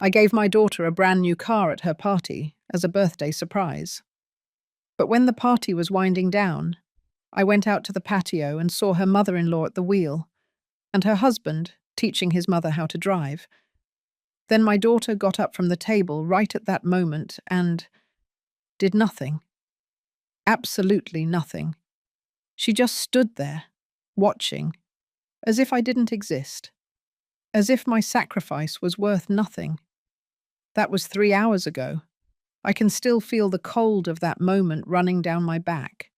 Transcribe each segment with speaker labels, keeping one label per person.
Speaker 1: I gave my daughter a brand new car at her party as a birthday surprise. But when the party was winding down, I went out to the patio and saw her mother-in-law at the wheel, and her husband teaching his mother how to drive. Then my daughter got up from the table right at that moment and did nothing. Absolutely nothing. She just stood there, watching, as if I didn't exist, as if my sacrifice was worth nothing. That was 3 hours ago. I can still feel the cold of that moment running down my back.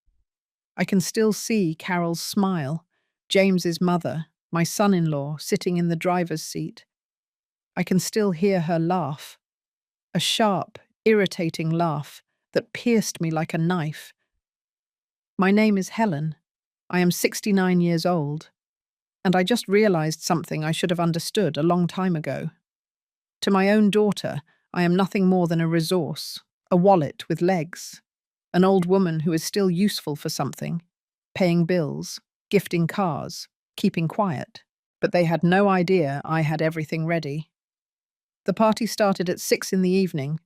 Speaker 1: I can still see Carol's smile, James's mother, my son-in-law, sitting in the driver's seat. I can still hear her laugh, a sharp, irritating laugh that pierced me like a knife. My name is Helen. I am 69 years old, and I just realized something I should have understood a long time ago. To my own daughter, I am nothing more than a resource, a wallet with legs, an old woman who is still useful for something, paying bills, gifting cars, keeping quiet. But they had no idea I had everything ready. The party started at 6 in the evening,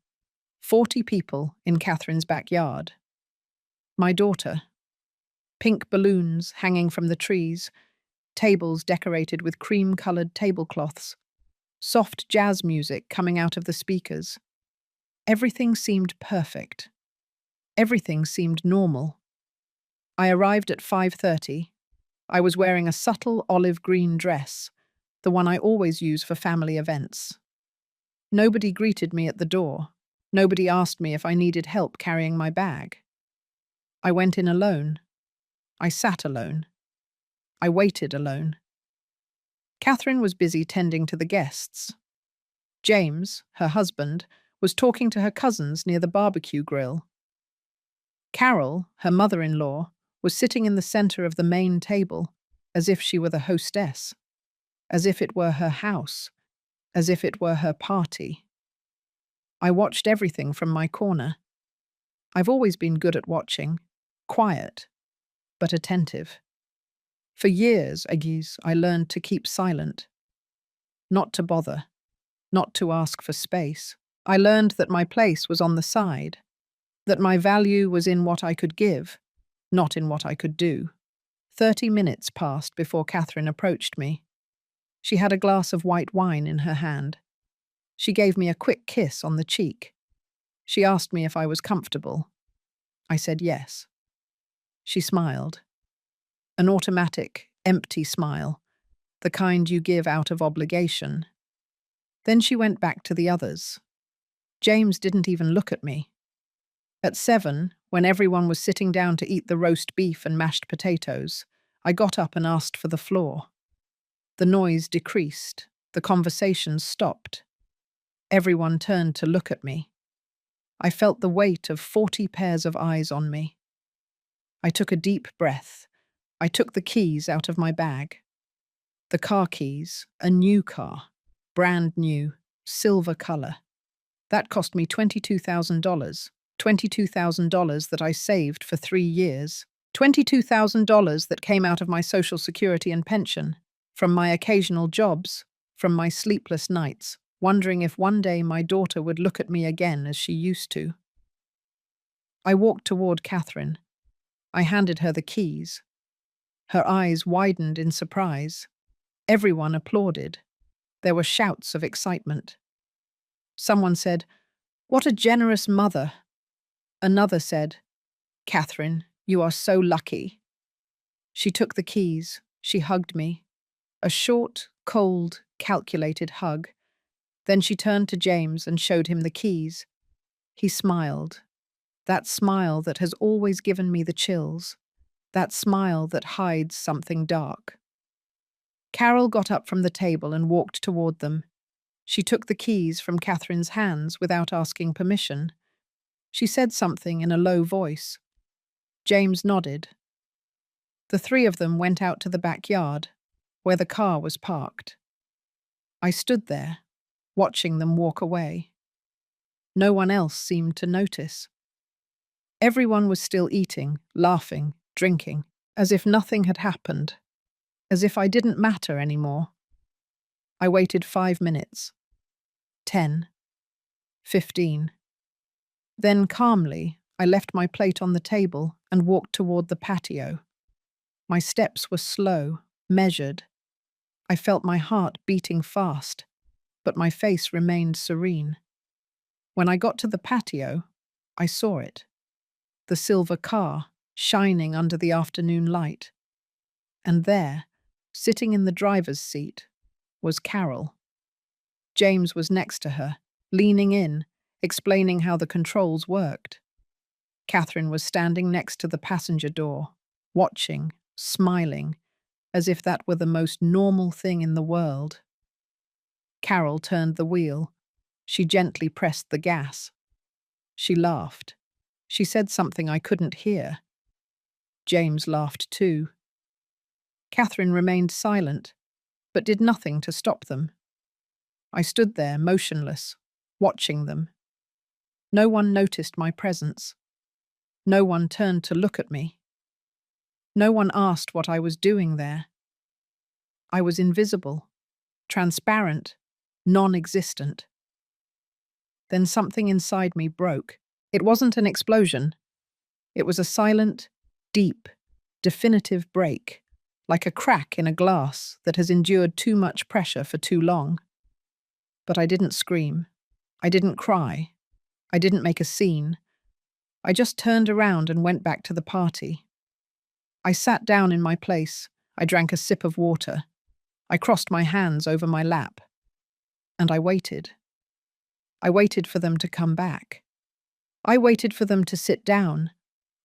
Speaker 1: 40 people in Katherine's backyard. My daughter. Pink balloons hanging from the trees, tables decorated with cream-colored tablecloths, soft jazz music coming out of the speakers. Everything seemed perfect. Everything seemed normal. I arrived at 5:30. I was wearing a subtle olive green dress, the one I always use for family events. Nobody greeted me at the door. Nobody asked me if I needed help carrying my bag. I went in alone. I sat alone. I waited alone. Katherine was busy tending to the guests. James, her husband, was talking to her cousins near the barbecue grill. Carol, her mother-in-law, was sitting in the center of the main table, as if she were the hostess, as if it were her house, as if it were her party. I watched everything from my corner. I've always been good at watching, quiet, but attentive. For years, I learned to keep silent, not to bother, not to ask for space. I learned that my place was on the side, that my value was in what I could give, not in what I could do. 30 minutes passed before Katherine approached me. She had a glass of white wine in her hand. She gave me a quick kiss on the cheek. She asked me if I was comfortable. I said yes. She smiled. An automatic, empty smile, the kind you give out of obligation. Then she went back to the others. James didn't even look at me. At 7, when everyone was sitting down to eat the roast beef and mashed potatoes, I got up and asked for the floor. The noise decreased. The conversation stopped. Everyone turned to look at me. I felt the weight of 40 pairs of eyes on me. I took a deep breath. I took the keys out of my bag. The car keys, a new car, brand new, silver color. That cost me $22,000. $22,000 that I saved for 3 years. $22,000 that came out of my Social Security and pension, from my occasional jobs, from my sleepless nights, wondering if one day my daughter would look at me again as she used to. I walked toward Katherine. I handed her the keys. Her eyes widened in surprise. Everyone applauded. There were shouts of excitement. Someone said, "What a generous mother." Another said, "Katherine, you are so lucky." She took the keys. She hugged me. A short, cold, calculated hug. Then she turned to James and showed him the keys. He smiled. That smile that has always given me the chills. That smile that hides something dark. Carol got up from the table and walked toward them. She took the keys from Katherine's hands without asking permission. She said something in a low voice. James nodded. The 3 of them went out to the backyard, where the car was parked. I stood there, watching them walk away. No one else seemed to notice. Everyone was still eating, laughing, drinking, as if nothing had happened, as if I didn't matter anymore. I waited 5 minutes. 10, 15. Then calmly, I left my plate on the table and walked toward the patio. My steps were slow, measured. I felt my heart beating fast, but my face remained serene. When I got to the patio, I saw it. The silver car, shining under the afternoon light. And there, sitting in the driver's seat, was Carol. James was next to her, leaning in, explaining how the controls worked. Katherine was standing next to the passenger door, watching, smiling, as if that were the most normal thing in the world. Carol turned the wheel. She gently pressed the gas. She laughed. She said something I couldn't hear. James laughed too. Katherine remained silent, but did nothing to stop them. I stood there, motionless, watching them. No one noticed my presence. No one turned to look at me. No one asked what I was doing there. I was invisible, transparent, non-existent. Then something inside me broke. It wasn't an explosion. It was a silent, deep, definitive break, like a crack in a glass that has endured too much pressure for too long. But I didn't scream. I didn't cry. I didn't make a scene. I just turned around and went back to the party. I sat down in my place. I drank a sip of water. I crossed my hands over my lap. And I waited. I waited for them to come back. I waited for them to sit down.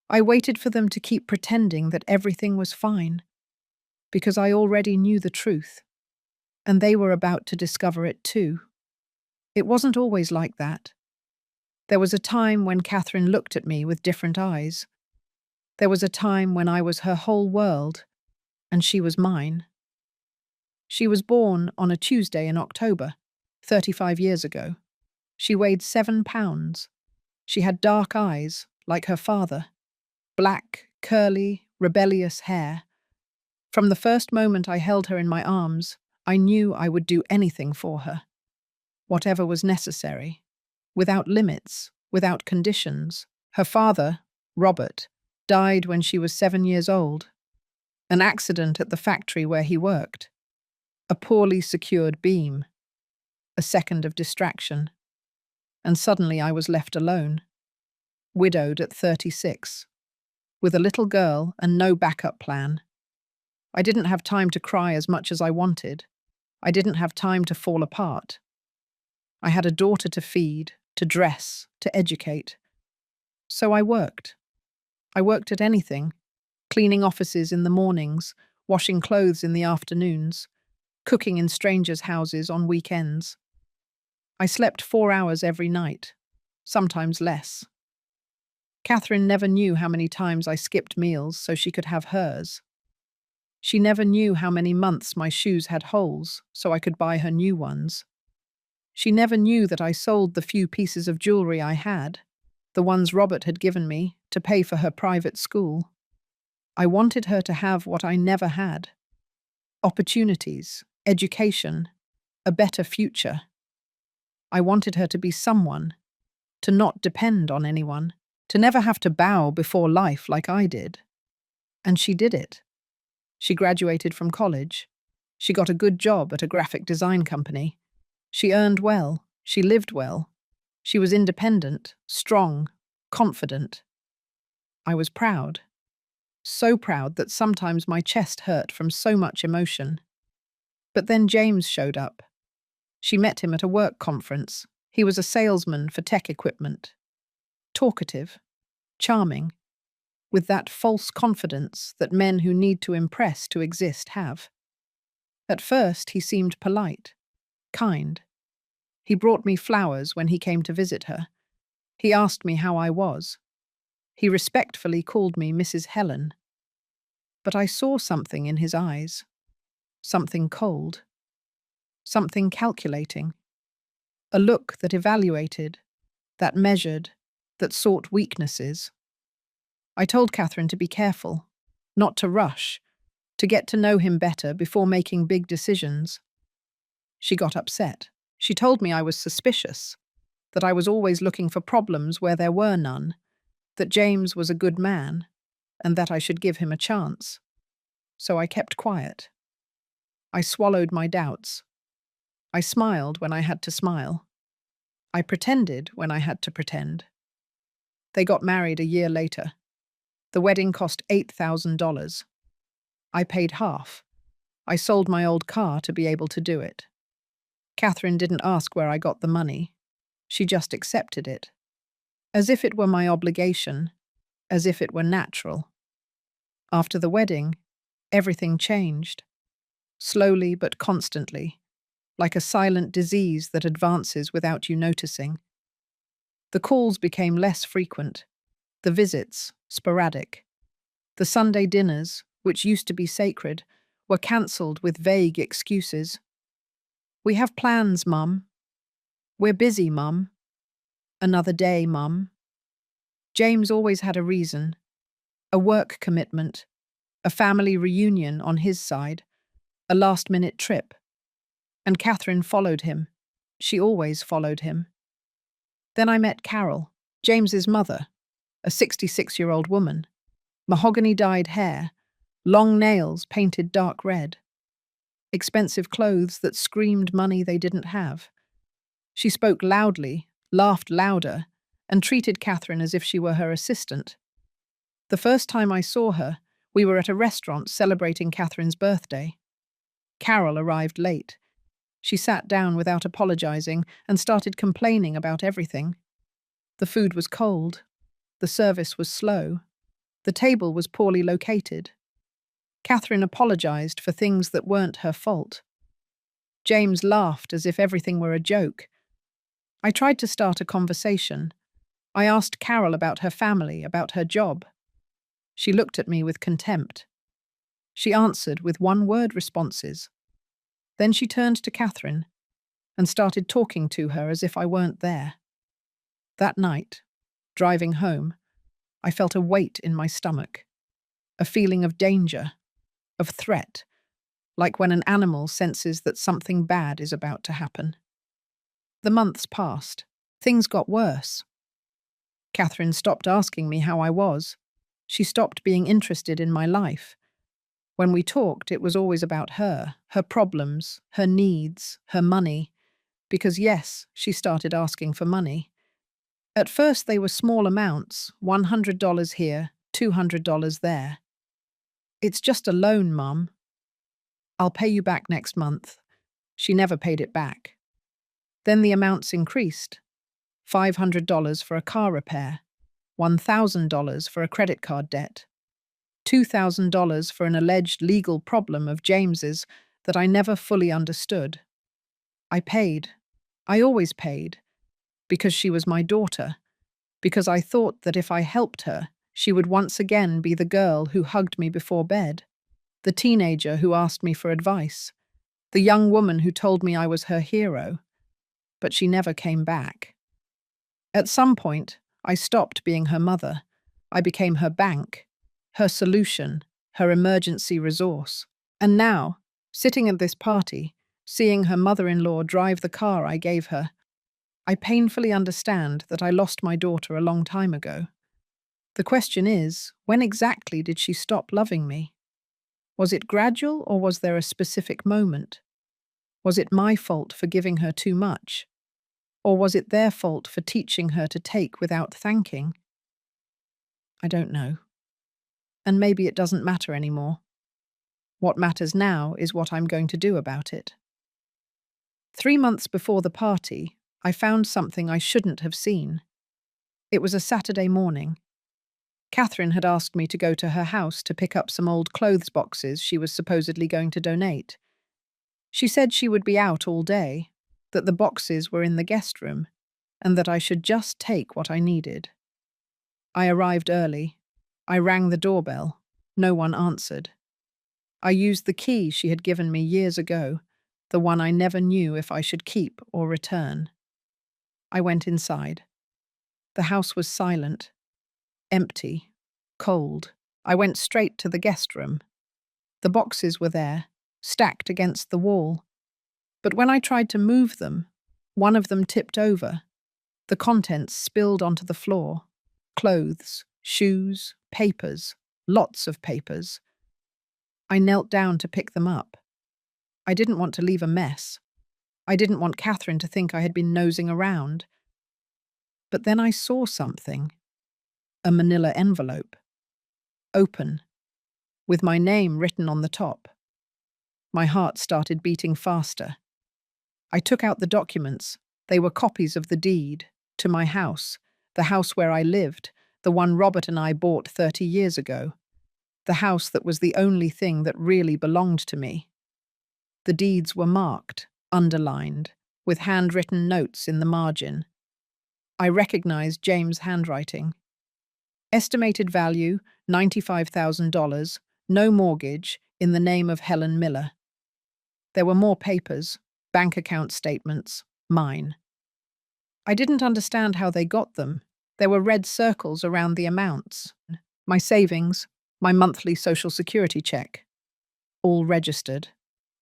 Speaker 1: I waited for them to keep pretending that everything was fine. Because I already knew the truth. And they were about to discover it too. It wasn't always like that. There was a time when Katherine looked at me with different eyes. There was a time when I was her whole world, and she was mine. She was born on a Tuesday in October, 35 years ago. She weighed 7 pounds. She had dark eyes, like her father. Black, curly, rebellious hair. From the first moment I held her in my arms, I knew I would do anything for her. Whatever was necessary. Without limits, without conditions. Her father, Robert, died when she was 7 years old. An accident at the factory where he worked. A poorly secured beam. A second of distraction. And suddenly I was left alone. Widowed at 36. With a little girl and no backup plan. I didn't have time to cry as much as I wanted. I didn't have time to fall apart. I had a daughter to feed, to dress, to educate. So I worked. I worked at anything, cleaning offices in the mornings, washing clothes in the afternoons, cooking in strangers' houses on weekends. I slept 4 hours every night, sometimes less. Katherine never knew how many times I skipped meals so she could have hers. She never knew how many months my shoes had holes so I could buy her new ones. She never knew that I sold the few pieces of jewelry I had, the ones Robert had given me, to pay for her private school. I wanted her to have what I never had. Opportunities, education, a better future. I wanted her to be someone, to not depend on anyone, to never have to bow before life like I did. And she did it. She graduated from college. She got a good job at a graphic design company. She earned well. She lived well. She was independent, strong, confident. I was proud. So proud that sometimes my chest hurt from so much emotion. But then James showed up. She met him at a work conference. He was a salesman for tech equipment. Talkative, charming, with that false confidence that men who need to impress to exist have. At first, he seemed polite, kind. He brought me flowers when he came to visit her. He asked me how I was. He respectfully called me Mrs. Helen. But I saw something in his eyes. Something cold. Something calculating. A look that evaluated, that measured, that sought weaknesses. I told Katherine to be careful, not to rush, to get to know him better before making big decisions. She got upset. She told me I was suspicious, that I was always looking for problems where there were none, that James was a good man, and that I should give him a chance. So I kept quiet. I swallowed my doubts. I smiled when I had to smile. I pretended when I had to pretend. They got married a year later. The wedding cost $8,000. I paid half. I sold my old car to be able to do it. Katherine didn't ask where I got the money. She just accepted it. As if it were my obligation, as if it were natural. After the wedding, everything changed. Slowly but constantly, like a silent disease that advances without you noticing. The calls became less frequent, the visits sporadic. The Sunday dinners, which used to be sacred, were cancelled with vague excuses. "We have plans, Mum." "We're busy, Mum." "Another day, Mum." James always had a reason, a work commitment, a family reunion on his side, a last-minute trip. And Katherine followed him. She always followed him. Then I met Carol, James's mother, a 66-year-old woman, mahogany-dyed hair, long nails painted dark red, expensive clothes that screamed money they didn't have. She spoke loudly, laughed louder, and treated Katherine as if she were her assistant. The first time I saw her, we were at a restaurant celebrating Katherine's birthday. Carol arrived late. She sat down without apologizing and started complaining about everything. The food was cold. The service was slow. The table was poorly located. Katherine apologized for things that weren't her fault. James laughed as if everything were a joke. I tried to start a conversation. I asked Carol about her family, about her job. She looked at me with contempt. She answered with one-word responses. Then she turned to Katherine and started talking to her as if I weren't there. That night, driving home, I felt a weight in my stomach, a feeling of danger, of threat, like when an animal senses that something bad is about to happen. The months passed. Things got worse. Katherine stopped asking me how I was. She stopped being interested in my life. When we talked, it was always about her problems, her needs, her money. Because yes, she started asking for money. At first they were small amounts, $100 here, $200 there. "It's just a loan, Mum. I'll pay you back next month." She never paid it back. Then the amounts increased. $500 for a car repair, $1,000 for a credit card debt, $2,000 for an alleged legal problem of James's that I never fully understood. I paid. I always paid. Because she was my daughter. Because I thought that if I helped her, she would once again be the girl who hugged me before bed, the teenager who asked me for advice, the young woman who told me I was her hero. But she never came back. At some point, I stopped being her mother. I became her bank, her solution, her emergency resource. And now, sitting at this party, seeing her mother-in-law drive the car I gave her, I painfully understand that I lost my daughter a long time ago. The question is, when exactly did she stop loving me? Was it gradual, or was there a specific moment? Was it my fault for giving her too much? Or was it their fault for teaching her to take without thanking? I don't know. And maybe it doesn't matter anymore. What matters now is what I'm going to do about it. 3 months before the party, I found something I shouldn't have seen. It was a Saturday morning. Katherine had asked me to go to her house to pick up some old clothes boxes she was supposedly going to donate. She said she would be out all day, that the boxes were in the guest room, and that I should just take what I needed. I arrived early. I rang the doorbell. No one answered. I used the key she had given me years ago, the one I never knew if I should keep or return. I went inside. The house was silent, empty, cold. I went straight to the guest room. The boxes were there, stacked against the wall. But when I tried to move them, One of them tipped over. The contents spilled onto the floor. Clothes, shoes, papers, lots of papers. I knelt down to pick them up. I didn't want to leave a mess. I didn't want Katherine to think I had been nosing around. But then I saw something. A manila envelope. Open. With my name written on the top. My heart started beating faster. I took out the documents. They were copies of the deed to my house, the house where I lived, the one Robert and I bought 30 years ago, the house that was the only thing that really belonged to me. The deeds were marked, underlined, with handwritten notes in the margin. I recognized James' handwriting. Estimated value, $95,000, no mortgage, in the name of Helen Miller. There were more papers, bank account statements, mine. I didn't understand how they got them. There were red circles around the amounts. My savings, my monthly Social Security check. All registered,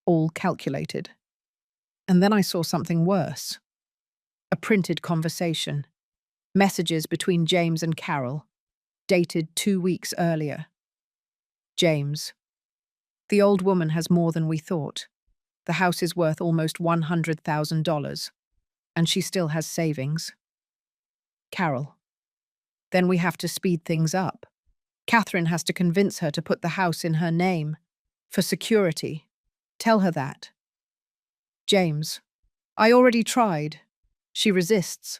Speaker 1: all calculated. And then I saw something worse. A printed conversation. Messages between James and Carol, dated 2 weeks earlier. James. The old woman has more than we thought. The house is worth almost $100,000, and she still has savings. Carol. Then we have to speed things up. Katherine has to convince her to put the house in her name. For security. Tell her that. James. I already tried. She resists.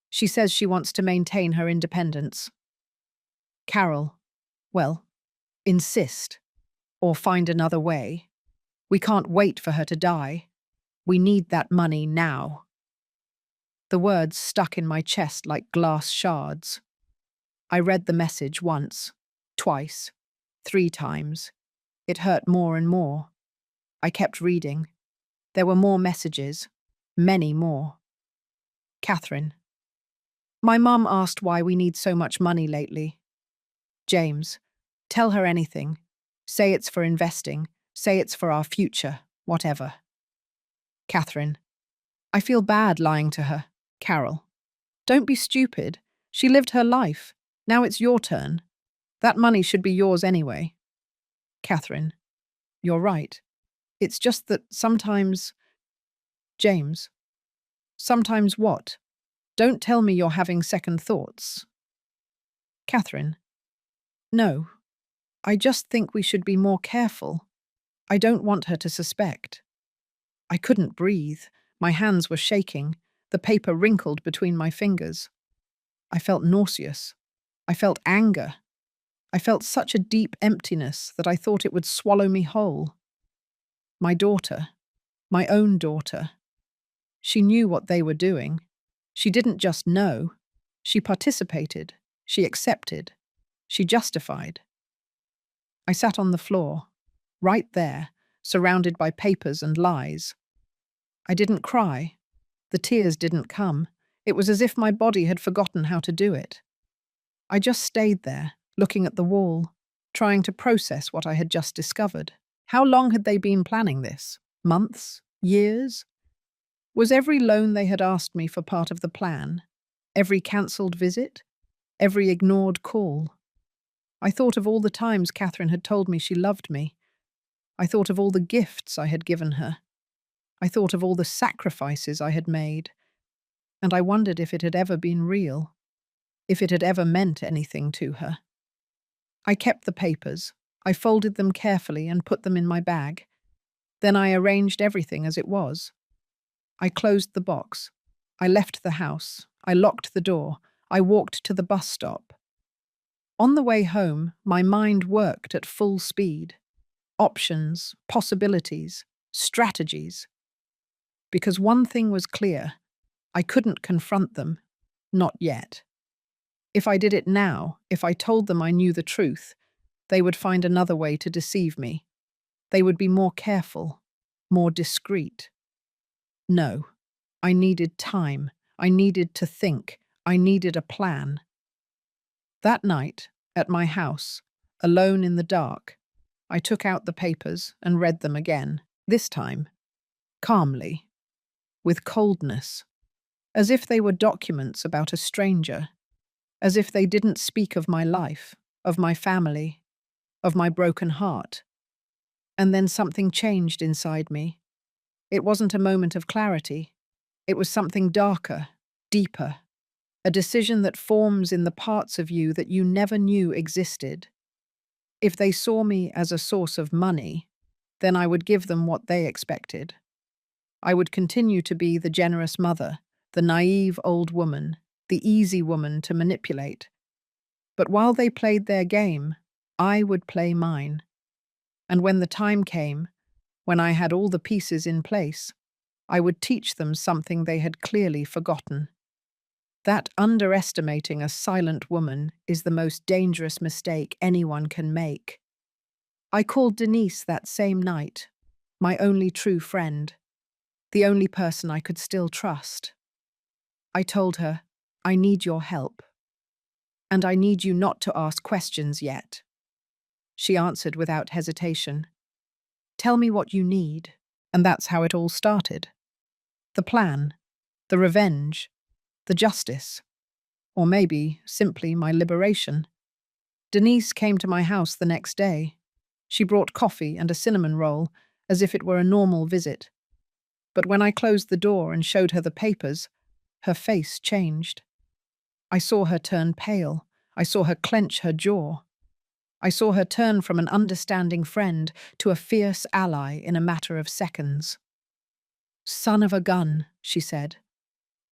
Speaker 1: She says she wants to maintain her independence. Carol. Well, insist. Or find another way. We can't wait for her to die. We need that money now. The words stuck in my chest like glass shards. I read the message once, twice, 3 times. It hurt more and more. I kept reading. There were more messages, many more. Katherine. My mum asked why we need so much money lately. James. Tell her anything. Say it's for investing. Say it's for our future, whatever. Katherine. I feel bad lying to her. Carol. Don't be stupid. She lived her life. Now it's your turn. That money should be yours anyway. Katherine. You're right. It's just that sometimes… James. Sometimes what? Don't tell me you're having second thoughts. Katherine. No. I just think we should be more careful. I don't want her to suspect. I couldn't breathe. My hands were shaking. The paper wrinkled between my fingers. I felt nauseous. I felt anger. I felt such a deep emptiness that I thought it would swallow me whole. My daughter, my own daughter. She knew what they were doing. She didn't just know. She participated. She accepted. She justified. I sat on the floor, right there, surrounded by papers and lies. I didn't cry. The tears didn't come. It was as if my body had forgotten how to do it. I just stayed there, looking at the wall, trying to process what I had just discovered. How long had they been planning this? Months? Years? Was every loan they had asked me for part of the plan? Every cancelled visit? Every ignored call? I thought of all the times Katherine had told me she loved me. I thought of all the gifts I had given her. I thought of all the sacrifices I had made. And I wondered if it had ever been real, if it had ever meant anything to her. I kept the papers. I folded them carefully and put them in my bag. Then I arranged everything as it was. I closed the box. I left the house. I locked the door. I walked to the bus stop. On the way home, my mind worked at full speed. Options, possibilities, strategies. Because one thing was clear. I couldn't confront them. Not yet. If I did it now, if I told them I knew the truth, they would find another way to deceive me. They would be more careful, more discreet. No, I needed time. I needed to think. I needed a plan. That night, at my house, alone in the dark, I took out the papers and read them again, this time, calmly, with coldness. as if they were documents about a stranger, as if they didn't speak of my life, of my family, of my broken heart. And then something changed inside me. It wasn't a moment of clarity. It was something darker, deeper, a decision that forms in the parts of you that you never knew existed. If they saw me as a source of money, then I would give them what they expected. I would continue to be the generous mother, the naive old woman, the easy woman to manipulate. But while they played their game, I would play mine. And when the time came, when I had all the pieces in place, I would teach them something they had clearly forgotten. That underestimating a silent woman is the most dangerous mistake anyone can make. I called Denise that same night, my only true friend, the only person I could still trust. I told her, I need your help. And I need you not to ask questions yet. She answered without hesitation. Tell me what you need. And that's how it all started. The plan, the revenge, the justice, or maybe simply my liberation. Denise came to my house the next day. She brought coffee and a cinnamon roll, as if it were a normal visit. But when I closed the door and showed her the papers, her face changed. I saw her turn pale. I saw her clench her jaw. I saw her turn from an understanding friend to a fierce ally in a matter of seconds. Son of a gun, she said.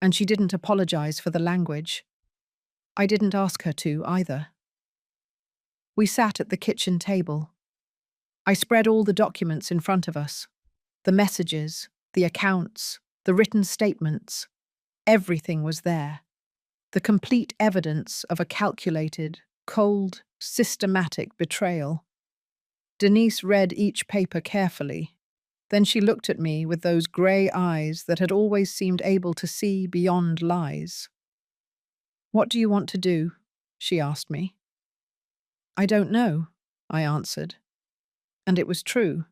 Speaker 1: And she didn't apologize for the language. I didn't ask her to, either. We sat at the kitchen table. I spread all the documents in front of us. The messages, the accounts, the written statements. Everything was there. The complete evidence of a calculated, cold, systematic betrayal. Denise read each paper carefully. Then she looked at me with those grey eyes that had always seemed able to see beyond lies. What do you want to do? She asked me. I don't know, I answered. And it was true.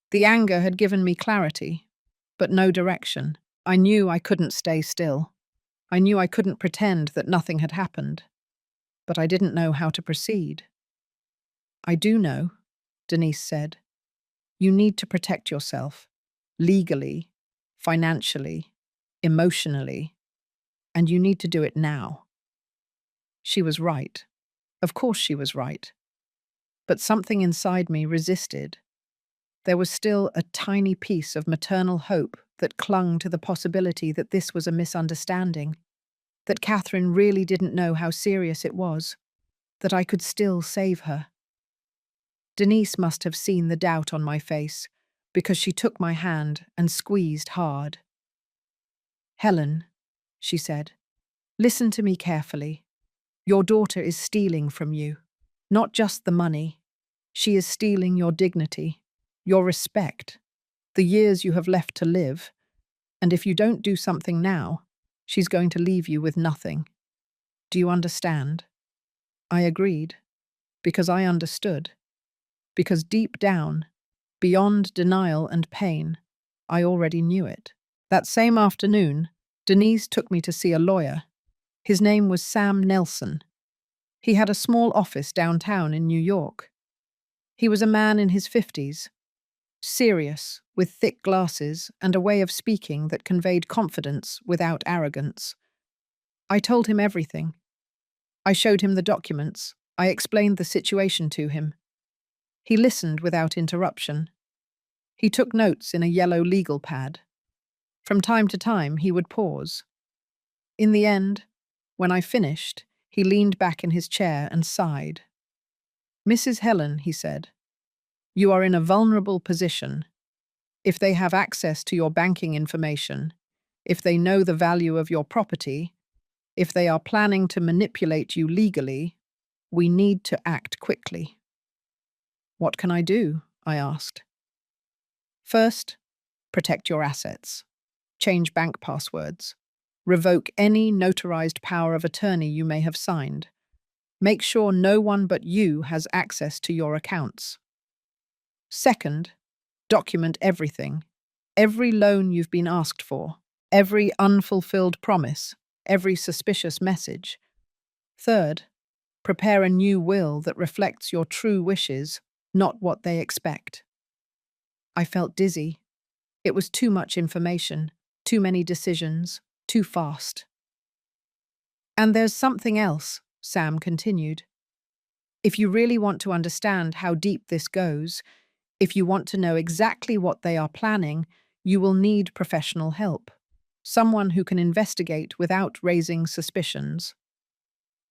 Speaker 1: The anger had given me clarity, but no direction. I knew I couldn't stay still. I knew I couldn't pretend that nothing had happened. But I didn't know how to proceed. I do know, Denise said. You need to protect yourself, legally, financially, emotionally, and you need to do it now. She was right. Of course she was right. But something inside me resisted. There was still a tiny piece of maternal hope that clung to the possibility that this was a misunderstanding, that Katherine really didn't know how serious it was, that I could still save her. Denise must have seen the doubt on my face, because she took my hand and squeezed hard. Helen, she said, listen to me carefully. Your daughter is stealing from you. Not just the money. She is stealing your dignity, your respect, the years you have left to live. And if you don't do something now, she's going to leave you with nothing. Do you understand? I agreed, because I understood. Because deep down, beyond denial and pain, I already knew it. That same afternoon, Denise took me to see a lawyer. His name was Sam Nelson. He had a small office downtown in New York. He was a man in his 50s, serious, with thick glasses and a way of speaking that conveyed confidence without arrogance. I told him everything. I showed him the documents. I explained the situation to him. He listened without interruption. He took notes in a yellow legal pad. From time to time, he would pause. In the end, when I finished, he leaned back in his chair and sighed. Mrs. Helen, he said, you are in a vulnerable position. If they have access to your banking information, if they know the value of your property, if they are planning to manipulate you legally, we need to act quickly. What can I do? I asked. First, protect your assets. Change bank passwords. Revoke any notarized power of attorney you may have signed. Make sure no one but you has access to your accounts. Second, document everything, every loan you've been asked for, every unfulfilled promise, every suspicious message. Third, prepare a new will that reflects your true wishes, not what they expect. I felt dizzy. It was too much information, too many decisions, too fast. And there's something else, Sam continued. If you really want to understand how deep this goes, if you want to know exactly what they are planning, you will need professional help. Someone who can investigate without raising suspicions.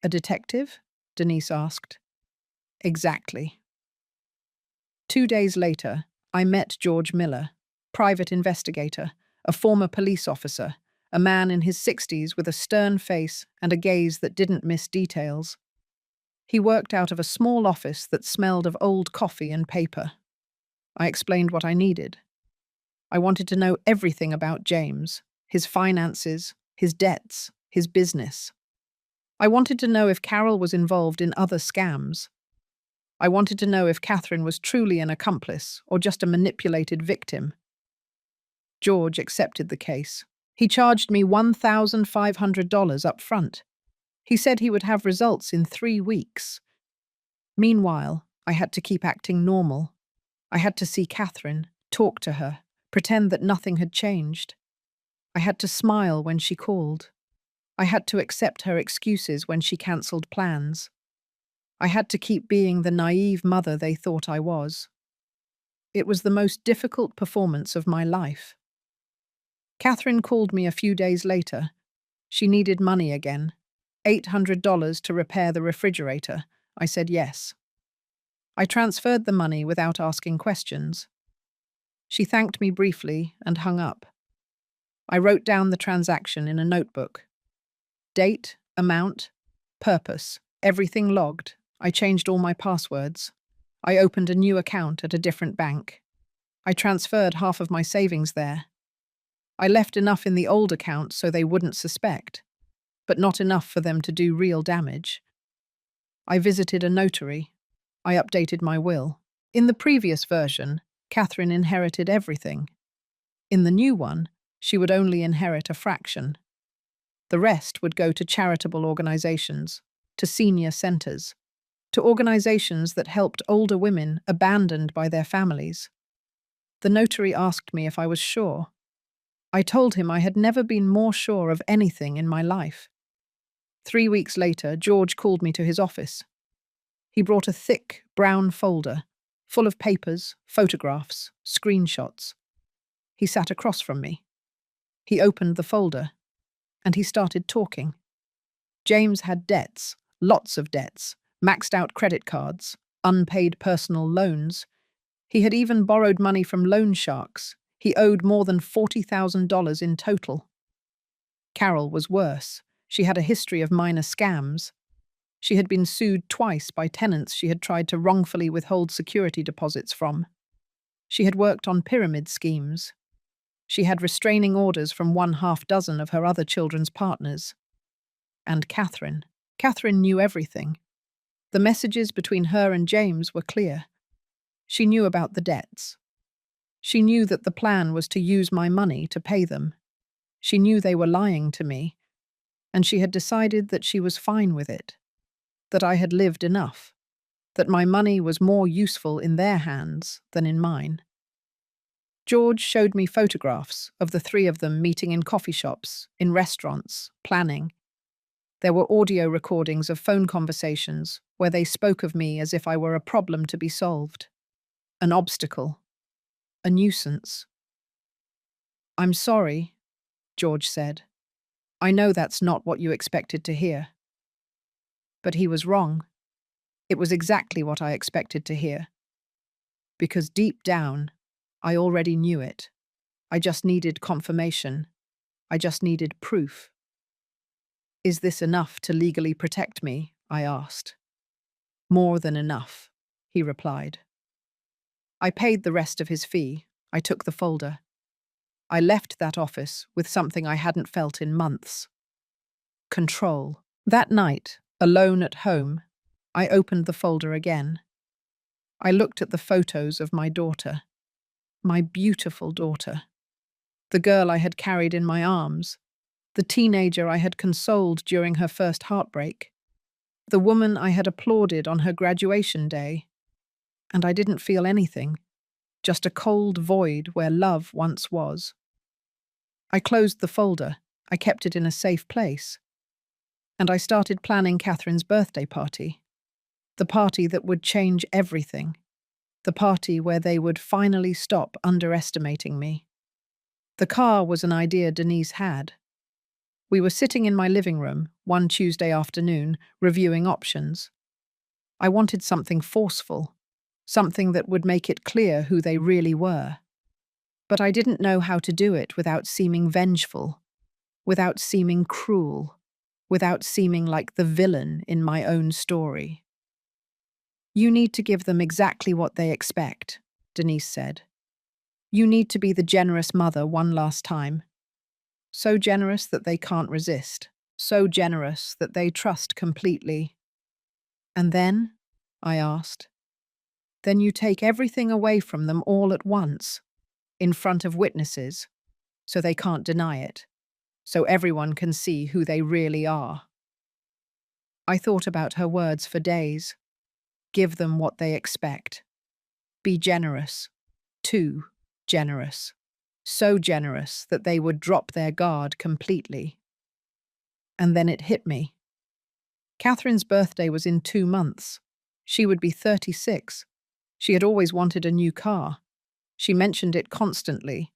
Speaker 1: A detective? Denise asked. Exactly. 2 days later, I met George Miller, private investigator, a former police officer, a man in his 60s with a stern face and a gaze that didn't miss details. He worked out of a small office that smelled of old coffee and paper. I explained what I needed. I wanted to know everything about James, his finances, his debts, his business. I wanted to know if Carol was involved in other scams. I wanted to know if Katherine was truly an accomplice or just a manipulated victim. George accepted the case. He charged me $1,500 up front. He said he would have results in 3 weeks. Meanwhile, I had to keep acting normal. I had to see Katherine, talk to her, pretend that nothing had changed. I had to smile when she called. I had to accept her excuses when she cancelled plans. I had to keep being the naive mother they thought I was. It was the most difficult performance of my life. Katherine called me a few days later. She needed money again. $800 to repair the refrigerator. I said yes. I transferred the money without asking questions. She thanked me briefly and hung up. I wrote down the transaction in a notebook. Date, amount, purpose, everything logged. I changed all my passwords. I opened a new account at a different bank. I transferred half of my savings there. I left enough in the old account so they wouldn't suspect, but not enough for them to do real damage. I visited a notary. I updated my will. In the previous version, Katherine inherited everything. In the new one, she would only inherit a fraction. The rest would go to charitable organizations, to senior centers, to organizations that helped older women abandoned by their families. The notary asked me if I was sure. I told him I had never been more sure of anything in my life. 3 weeks later, George called me to his office. He brought a thick, brown folder, full of papers, photographs, screenshots. He sat across from me. He opened the folder, and he started talking. James had debts, lots of debts, maxed out credit cards, unpaid personal loans. He had even borrowed money from loan sharks. He owed more than $40,000 in total. Carol was worse. She had a history of minor scams. She had been sued twice by tenants she had tried to wrongfully withhold security deposits from. She had worked on pyramid schemes. She had restraining orders from 1/2 of her other children's partners. And Katherine. Katherine knew everything. The messages between her and James were clear. She knew about the debts. She knew that the plan was to use my money to pay them. She knew they were lying to me, and she had decided that she was fine with it, that I had lived enough, that my money was more useful in their hands than in mine. George showed me photographs of the 3 of them meeting in coffee shops, in restaurants, planning. There were audio recordings of phone conversations where they spoke of me as if I were a problem to be solved, an obstacle, a nuisance. "I'm sorry," George said. "I know that's not what you expected to hear." But he was wrong. It was exactly what I expected to hear. Because deep down, I already knew it. I just needed confirmation. I just needed proof. "Is this enough to legally protect me?" I asked. "More than enough," he replied. I paid the rest of his fee. I took the folder. I left that office with something I hadn't felt in months. Control. That night, alone at home, I opened the folder again. I looked at the photos of my daughter. My beautiful daughter. The girl I had carried in my arms, the teenager I had consoled during her first heartbreak, the woman I had applauded on her graduation day. And I didn't feel anything, just a cold void where love once was. I closed the folder, I kept it in a safe place, and I started planning Catherine's birthday party. The party that would change everything. The party where they would finally stop underestimating me. The car was an idea Denise had. We were sitting in my living room one Tuesday afternoon, reviewing options. I wanted something forceful, something that would make it clear who they really were. But I didn't know how to do it without seeming vengeful, without seeming cruel, without seeming like the villain in my own story. You need to give them exactly what they expect, Denise said. You need to be the generous mother one last time. So generous that they can't resist. So generous that they trust completely. And then, I asked, then you take everything away from them all at once, in front of witnesses, so they can't deny it, so everyone can see who they really are. I thought about her words for days. Give them what they expect. Be generous. Too generous. So generous that they would drop their guard completely. And then it hit me. Catherine's birthday was in 2 months. She would be 36. She had always wanted a new car. She mentioned it constantly.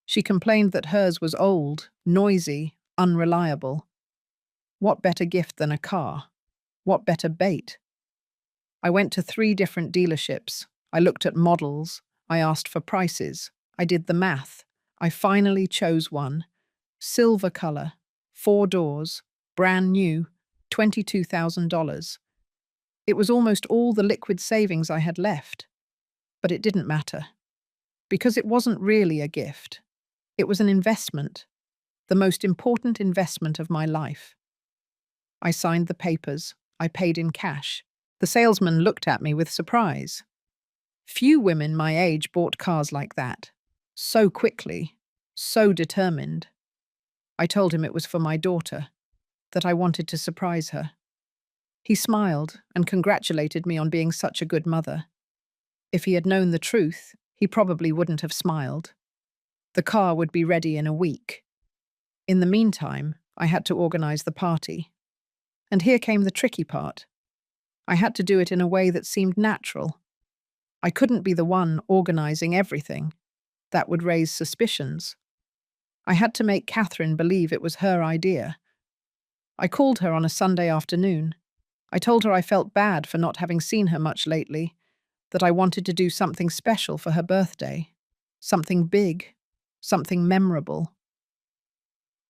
Speaker 1: She complained that hers was old, noisy, unreliable. What better gift than a car? What better bait? I went to 3 different dealerships. I looked at models. I asked for prices. I did the math. I finally chose one. Silver color, 4 doors, brand new, $22,000. It was almost all the liquid savings I had left. But it didn't matter. Because it wasn't really a gift. It was an investment. The most important investment of my life. I signed the papers. I paid in cash. The salesman looked at me with surprise. Few women my age bought cars like that. So quickly. So determined. I told him it was for my daughter, that I wanted to surprise her. He smiled and congratulated me on being such a good mother. If he had known the truth, he probably wouldn't have smiled. The car would be ready in a week. In the meantime, I had to organize the party. And here came the tricky part. I had to do it in a way that seemed natural. I couldn't be the one organizing everything. That would raise suspicions. I had to make Katherine believe it was her idea. I called her on a Sunday afternoon. I told her I felt bad for not having seen her much lately, that I wanted to do something special for her birthday. Something big. Something memorable.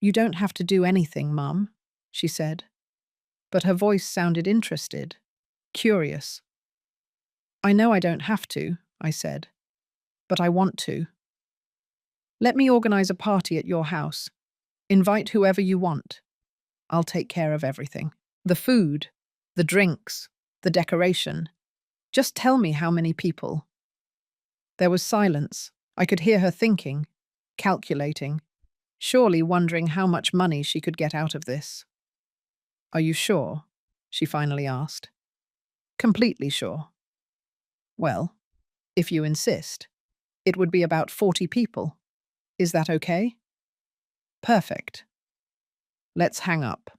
Speaker 1: You don't have to do anything, Mum, she said. But her voice sounded interested, curious. I know I don't have to, I said, but I want to. Let me organize a party at your house. Invite whoever you want. I'll take care of everything. The food, the drinks, the decoration. Just tell me how many people. There was silence. I could hear her thinking, calculating, surely wondering how much money she could get out of this. Are you sure? She finally asked. Completely sure. Well, if you insist, it would be about 40 people. Is that okay? Perfect. Let's hang up.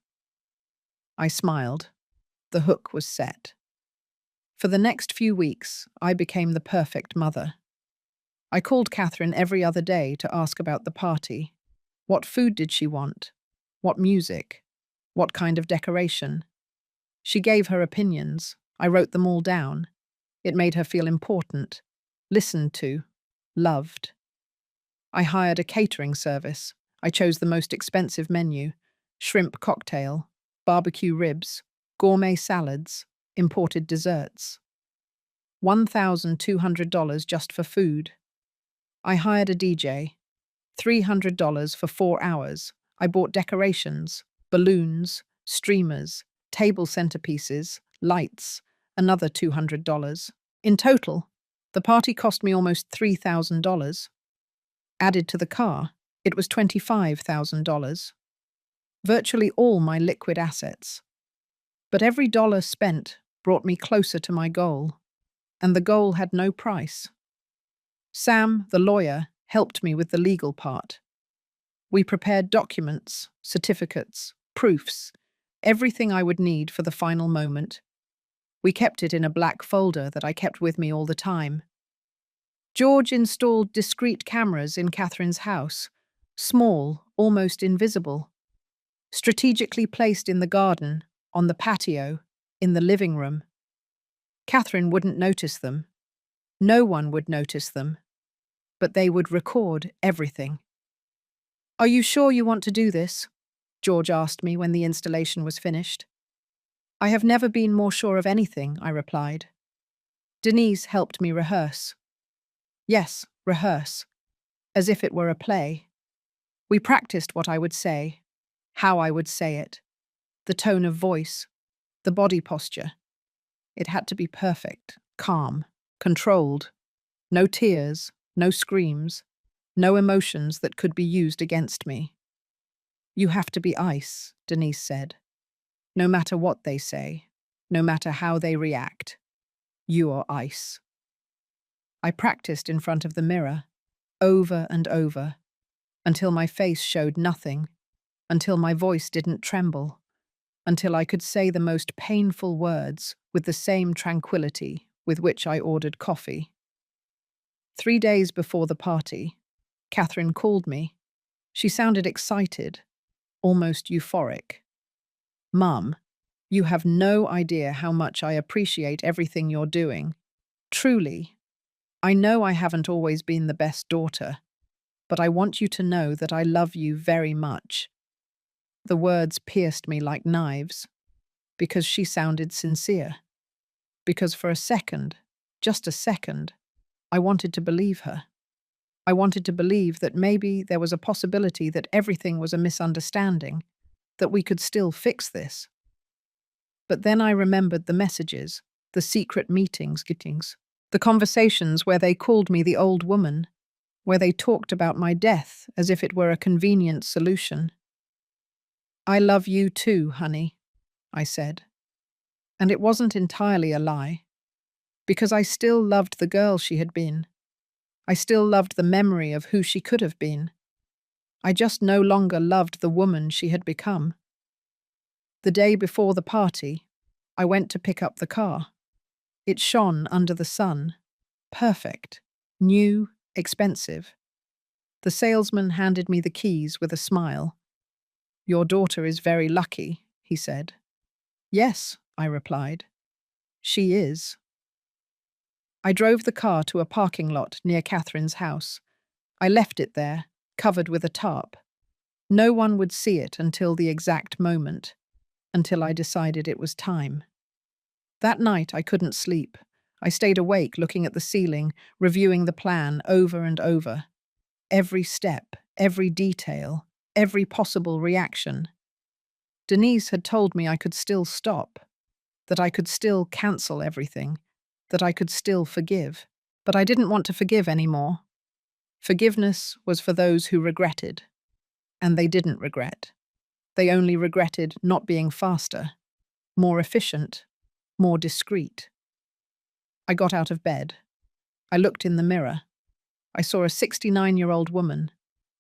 Speaker 1: I smiled. The hook was set. For the next few weeks, I became the perfect mother. I called Katherine every other day to ask about the party. What food did she want? What music? What kind of decoration? She gave her opinions. I wrote them all down. It made her feel important, listened to, loved. I hired a catering service. I chose the most expensive menu: shrimp cocktail, barbecue ribs, gourmet salads, imported desserts. $1,200 just for food. I hired a DJ. $300 for 4 hours. I bought decorations, balloons, streamers, table centerpieces, lights, another $200. In total, the party cost me almost $3,000. Added to the car, It was $25,000, virtually all my liquid assets. But every dollar spent brought me closer to my goal, and the goal had no price. Sam, the lawyer, helped me with the legal part. We prepared documents, certificates, proofs, everything I would need for the final moment. We kept it in a black folder that I kept with me all the time. George installed discreet cameras in Katherine's house, small, almost invisible, strategically placed in the garden, on the patio, in the living room. Katherine wouldn't notice them. No one would notice them. But they would record everything. "Are you sure you want to do this?" George asked me when the installation was finished. "I have never been more sure of anything," I replied. Denise helped me rehearse. Yes, rehearse, as if it were a play. We practiced what I would say, how I would say it, the tone of voice, the body posture. It had to be perfect, calm, controlled. No tears, no screams, no emotions that could be used against me. "You have to be ice," Denise said. "No matter what they say, no matter how they react, you are ice." I practiced in front of the mirror, over and over, until my face showed nothing, until my voice didn't tremble, until I could say the most painful words with the same tranquility with which I ordered coffee. 3 days before the party, Katherine called me. She sounded excited, almost euphoric. "Mum, you have no idea how much I appreciate everything you're doing. Truly. I know I haven't always been the best daughter, but I want you to know that I love you very much." The words pierced me like knives, because she sounded sincere. Because for a second, just a second, I wanted to believe her. I wanted to believe that maybe there was a possibility that everything was a misunderstanding, that we could still fix this. But then I remembered the messages, the secret meetings, the conversations where they called me the old woman, where they talked about my death as if it were a convenient solution. "I love you too, honey," I said. And it wasn't entirely a lie, because I still loved the girl she had been. I still loved the memory of who she could have been. I just no longer loved the woman she had become. The day before the party, I went to pick up the car. It shone under the sun. Perfect. New, expensive. The salesman handed me the keys with a smile. "Your daughter is very lucky," he said. "Yes," I replied. "She is." I drove the car to a parking lot near Katherine's house. I left it there, covered with a tarp. No one would see it until the exact moment, until I decided it was time. That night I couldn't sleep. I stayed awake looking at the ceiling, reviewing the plan over and over. Every step, every detail, every possible reaction. Denise had told me I could still stop, that I could still cancel everything, that I could still forgive. But I didn't want to forgive anymore. Forgiveness was for those who regretted. And they didn't regret. They only regretted not being faster, more efficient, more discreet. I got out of bed. I looked in the mirror. I saw a 69-year-old woman,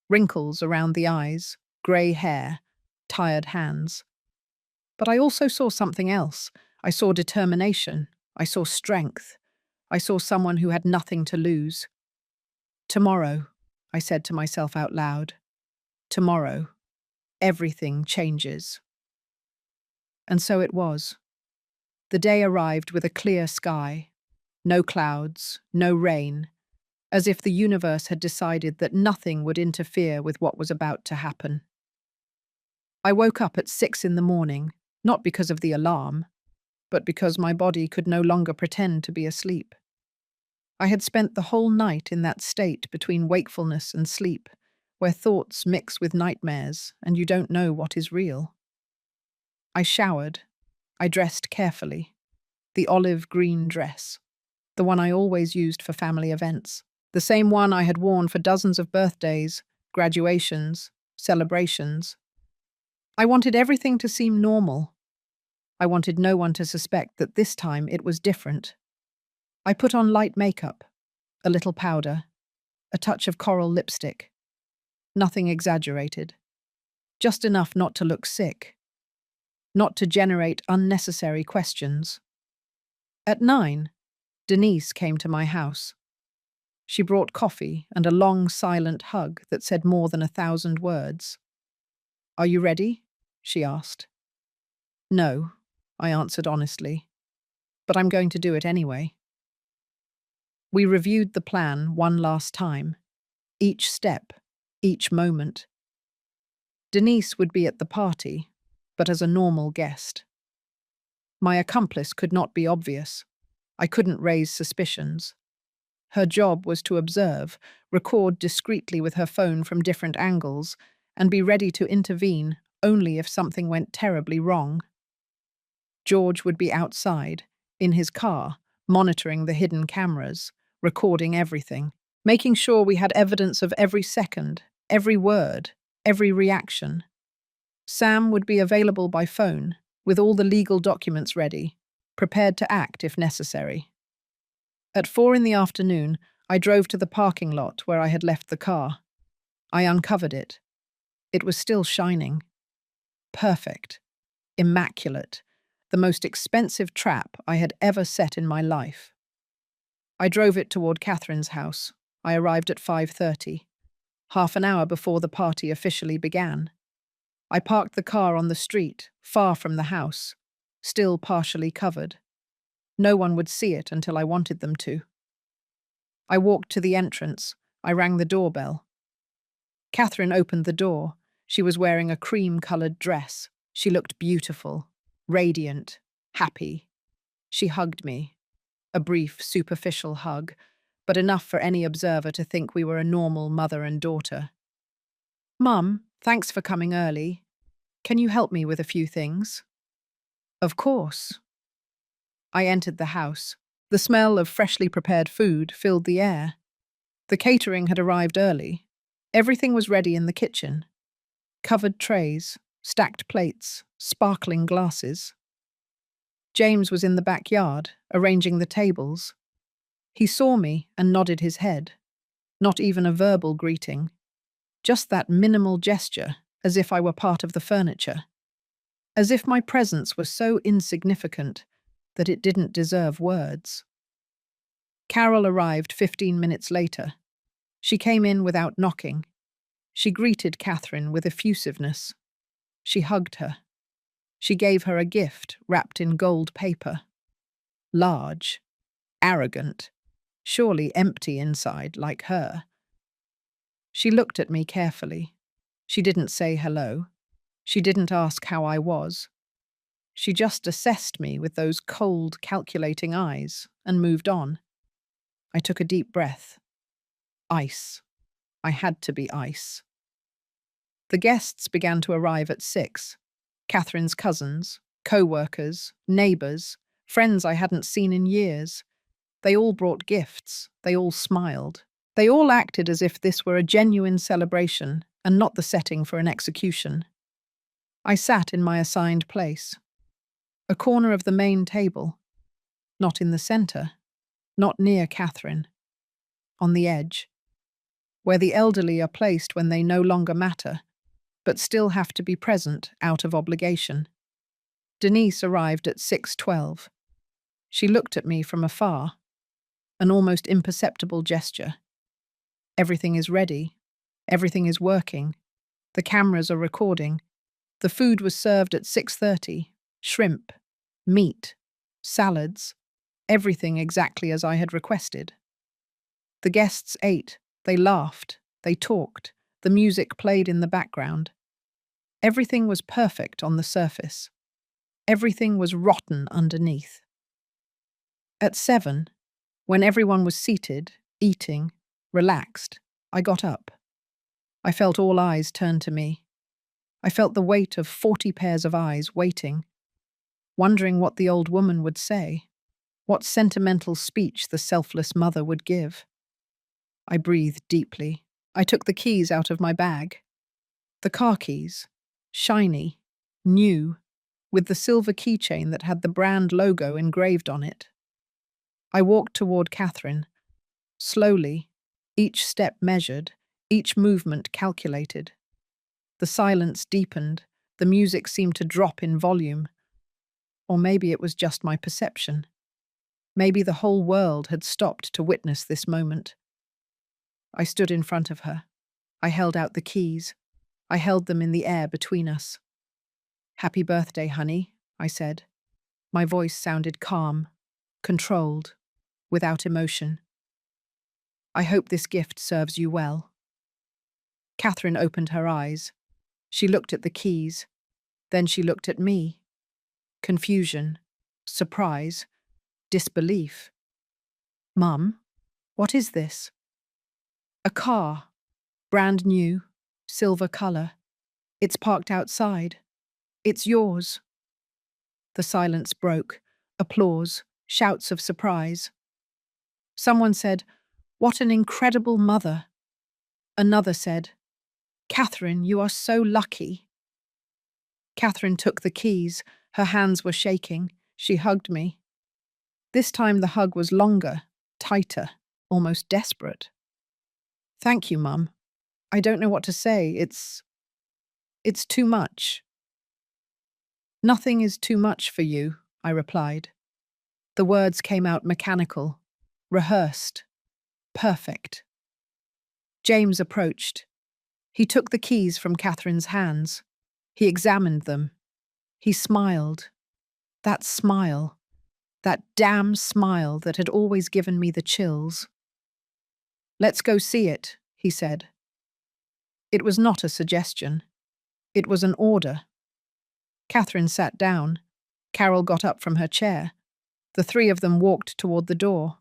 Speaker 1: wrinkles around the eyes, grey hair, tired hands. But I also saw something else. I saw determination. I saw strength. I saw someone who had nothing to lose. "Tomorrow," I said to myself out loud. "Tomorrow, everything changes." And so it was. The day arrived with a clear sky. No clouds, no rain, as if the universe had decided that nothing would interfere with what was about to happen. I woke up at 6 in the morning, not because of the alarm, but because my body could no longer pretend to be asleep. I had spent the whole night in that state between wakefulness and sleep, where thoughts mix with nightmares and you don't know what is real. I showered. I dressed carefully. The olive green dress, the one I always used for family events, the same one I had worn for dozens of birthdays, graduations, celebrations. I wanted everything to seem normal. I wanted no one to suspect that this time it was different. I put on light makeup, a little powder, a touch of coral lipstick. Nothing exaggerated. Just enough not to look sick. Not to generate unnecessary questions. At 9, Denise came to my house. She brought coffee and a long, silent hug that said more than 1,000 words. "Are you ready?" she asked. "No," I answered honestly, "but I'm going to do it anyway." We reviewed the plan one last time, each step, each moment. Denise would be at the party, but as a normal guest. My accomplice could not be obvious. I couldn't raise suspicions. Her job was to observe, record discreetly with her phone from different angles, and be ready to intervene only if something went terribly wrong. George would be outside, in his car, monitoring the hidden cameras, recording everything, making sure we had evidence of every second, every word, every reaction. Sam would be available by phone, with all the legal documents ready, prepared to act if necessary. At 4 in the afternoon, I drove to the parking lot where I had left the car. I uncovered it. It was still shining. Perfect. Immaculate. The most expensive trap I had ever set in my life. I drove it toward Katherine's house. I arrived at 5:30, half an hour before the party officially began. I parked the car on the street, far from the house, still partially covered. No one would see it until I wanted them to. I walked to the entrance. I rang the doorbell. Katherine opened the door. She was wearing a cream-colored dress. She looked beautiful, radiant, happy. She hugged me. A brief, superficial hug, but enough for any observer to think we were a normal mother and daughter. "Mum, thanks for coming early. Can you help me with a few things?" "Of course." I entered the house. The smell of freshly prepared food filled the air. The catering had arrived early. Everything was ready in the kitchen. Covered trays, stacked plates, sparkling glasses. James was in the backyard, arranging the tables. He saw me and nodded his head. Not even a verbal greeting. Just that minimal gesture, as if I were part of the furniture. As if my presence was so insignificant that it didn't deserve words. Carol arrived 15 minutes later. She came in without knocking. She greeted Katherine with effusiveness. She hugged her. She gave her a gift wrapped in gold paper. Large, arrogant, surely empty inside like her. She looked at me carefully. She didn't say hello. She didn't ask how I was. She just assessed me with those cold, calculating eyes and moved on. I took a deep breath. Ice. I had to be ice. The guests began to arrive at 6. Katherine's cousins, co-workers, neighbours, friends I hadn't seen in years. They all brought gifts. They all smiled. They all acted as if this were a genuine celebration and not the setting for an execution. I sat in my assigned place. A corner of the main table. Not in the centre. Not near Katherine. On the edge. Where the elderly are placed when they no longer matter, but still have to be present out of obligation. Denise arrived at 6:12. She looked at me from afar. An almost imperceptible gesture. Everything is ready. Everything is working. The cameras are recording. The food was served at 6:30. Shrimp, meat, salads, everything exactly as I had requested. The guests ate, they laughed, they talked, the music played in the background. Everything was perfect on the surface. Everything was rotten underneath. At 7, when everyone was seated, eating, relaxed, I got up. I felt all eyes turn to me. I felt the weight of 40 pairs of eyes waiting, wondering what the old woman would say, what sentimental speech the selfless mother would give. I breathed deeply. I took the keys out of my bag. The car keys. Shiny. New. With the silver keychain that had the brand logo engraved on it. I walked toward Katherine. Slowly. Each step measured. Each movement calculated. The silence deepened. The music seemed to drop in volume. Or maybe it was just my perception. Maybe the whole world had stopped to witness this moment. I stood in front of her. I held out the keys. I held them in the air between us. "Happy birthday, honey," I said. My voice sounded calm, controlled, without emotion. "I hope this gift serves you well." Katherine opened her eyes. She looked at the keys. Then she looked at me. Confusion, surprise, disbelief. "Mum, what is this?" "A car. Brand new. Silver color. It's parked outside. It's yours." The silence broke. Applause, shouts of surprise. Someone said, "What an incredible mother." Another said, "Katherine, you are so lucky." Katherine took the keys. Her hands were shaking. She hugged me. This time the hug was longer, tighter, almost desperate. "Thank you, Mum. I don't know what to say. It's too much." "Nothing is too much for you," I replied. The words came out mechanical, rehearsed, perfect. James approached. He took the keys from Katherine's hands. He examined them. He smiled. That smile, that damn smile that had always given me the chills. "Let's go see it," he said. It was not a suggestion. It was an order. Katherine sat down. Carol got up from her chair. The three of them walked toward the door,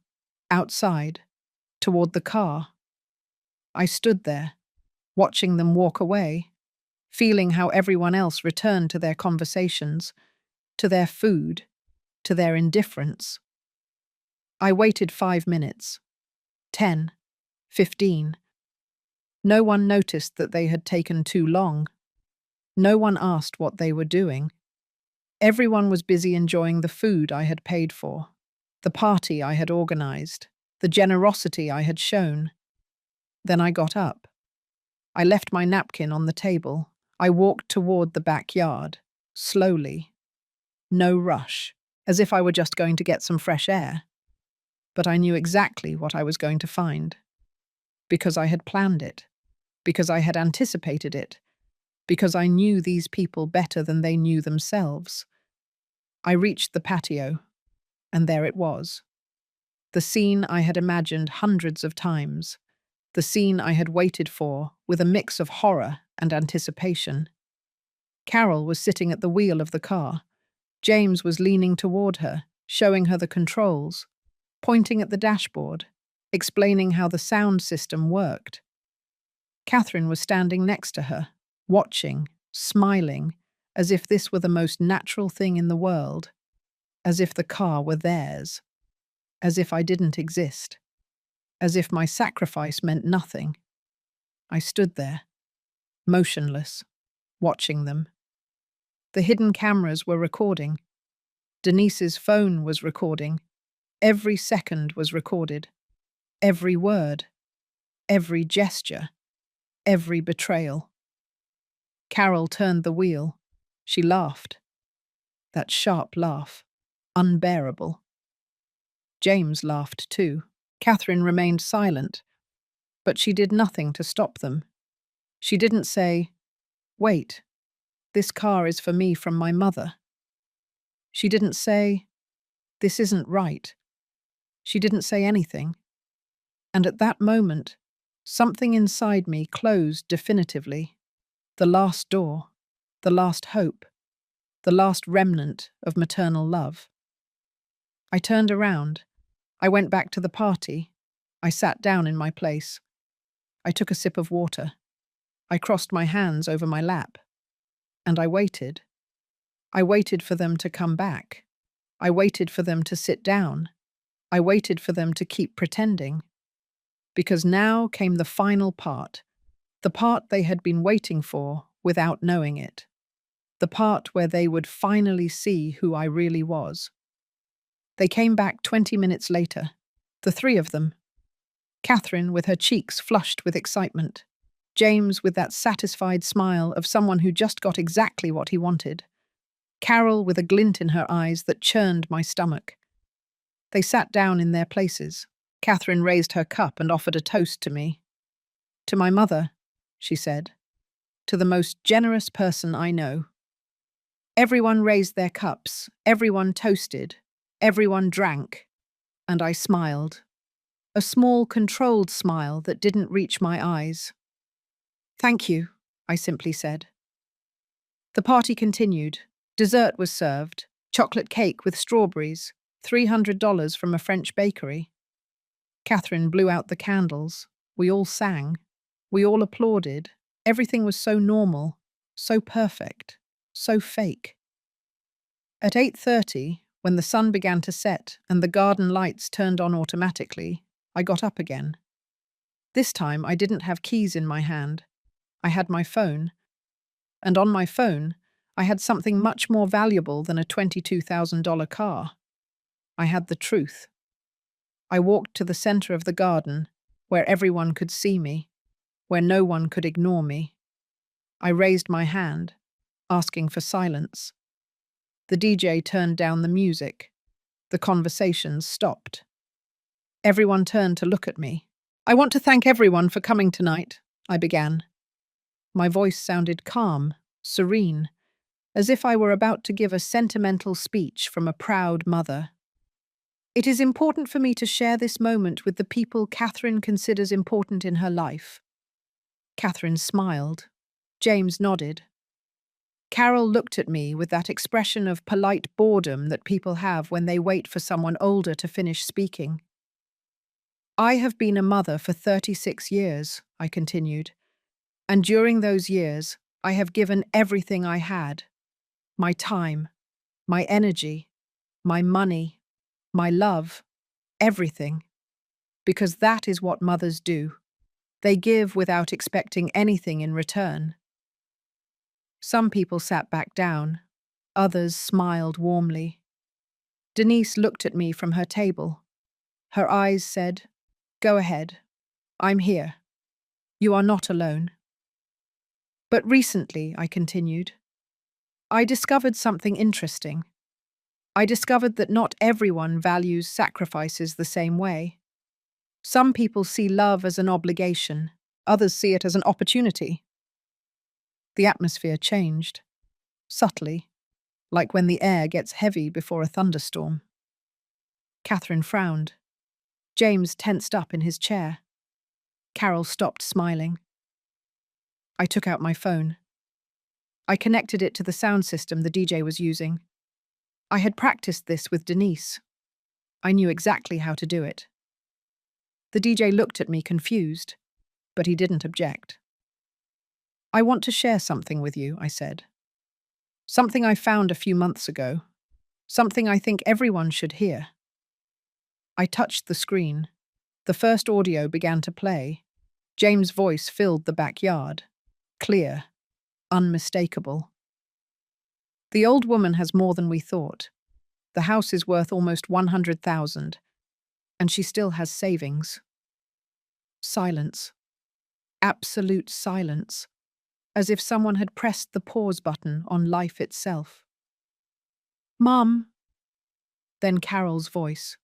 Speaker 1: outside, toward the car. I stood there, watching them walk away, feeling how everyone else returned to their conversations, to their food, to their indifference. I waited 5 minutes, 10, 15. No one noticed that they had taken too long. No one asked what they were doing. Everyone was busy enjoying the food I had paid for, the party I had organized, the generosity I had shown. Then I got up. I left my napkin on the table. I walked toward the backyard, slowly. No rush, as if I were just going to get some fresh air. But I knew exactly what I was going to find. Because I had planned it. Because I had anticipated it. Because I knew these people better than they knew themselves. I reached the patio, and there it was. The scene I had imagined hundreds of times. The scene I had waited for, with a mix of horror and anticipation. Carol was sitting at the wheel of the car. James was leaning toward her, showing her the controls, pointing at the dashboard, explaining how the sound system worked. Katherine was standing next to her, watching, smiling, as if this were the most natural thing in the world, as if the car were theirs, as if I didn't exist, as if my sacrifice meant nothing. I stood there, motionless, watching them. The hidden cameras were recording. Denise's phone was recording. Every second was recorded. Every word. Every gesture. Every betrayal. Carol turned the wheel. She laughed. That sharp laugh. Unbearable. James laughed too. Katherine remained silent, but she did nothing to stop them. She didn't say, "Wait, this car is for me from my mother." She didn't say, "This isn't right." She didn't say anything. And at that moment, something inside me closed definitively. The last door, the last hope, the last remnant of maternal love. I turned around. I went back to the party. I sat down in my place. I took a sip of water. I crossed my hands over my lap. And I waited. I waited for them to come back. I waited for them to sit down. I waited for them to keep pretending. Because now came the final part, the part they had been waiting for without knowing it, the part where they would finally see who I really was. They came back 20 minutes later, the three of them. Katherine with her cheeks flushed with excitement, James with that satisfied smile of someone who just got exactly what he wanted, Carol with a glint in her eyes that churned my stomach. They sat down in their places. Katherine raised her cup and offered a toast to me. "To my mother," she said, "to the most generous person I know." Everyone raised their cups, everyone toasted, everyone drank, and I smiled. A small, controlled smile that didn't reach my eyes. "Thank you," I simply said. The party continued. Dessert was served, chocolate cake with strawberries, $300 from a French bakery. Katherine blew out the candles. We all sang. We all applauded. Everything was so normal, so perfect, so fake. At 8:30, when the sun began to set and the garden lights turned on automatically, I got up again. This time I didn't have keys in my hand. I had my phone. And on my phone, I had something much more valuable than a $22,000 car. I had the truth. I walked to the center of the garden, where everyone could see me, where no one could ignore me. I raised my hand, asking for silence. The DJ turned down the music. The conversations stopped. Everyone turned to look at me. "I want to thank everyone for coming tonight," I began. My voice sounded calm, serene, as if I were about to give a sentimental speech from a proud mother. "It is important for me to share this moment with the people Katherine considers important in her life." Katherine smiled. James nodded. Carol looked at me with that expression of polite boredom that people have when they wait for someone older to finish speaking. "I have been a mother for 36 years," I continued, "and during those years, I have given everything I had. My time, my energy, my money, my love, everything. Because that is what mothers do. They give without expecting anything in return." Some people sat back down. Others smiled warmly. Denise looked at me from her table. Her eyes said, "Go ahead. I'm here. You are not alone." "But recently," I continued, "I discovered something interesting. I discovered that not everyone values sacrifices the same way. Some people see love as an obligation, others see it as an opportunity." The atmosphere changed, subtly, like when the air gets heavy before a thunderstorm. Katherine frowned. James tensed up in his chair. Carol stopped smiling. I took out my phone. I connected it to the sound system the DJ was using. I had practiced this with Denise. I knew exactly how to do it. The DJ looked at me confused, but he didn't object. "I want to share something with you," I said. "Something I found a few months ago. Something I think everyone should hear." I touched the screen. The first audio began to play. James' voice filled the backyard. Clear, unmistakable. "The old woman has more than we thought. The house is worth almost 100,000, and she still has savings." Silence. Absolute silence. As if someone had pressed the pause button on life itself. "Mum." Then Carol's voice.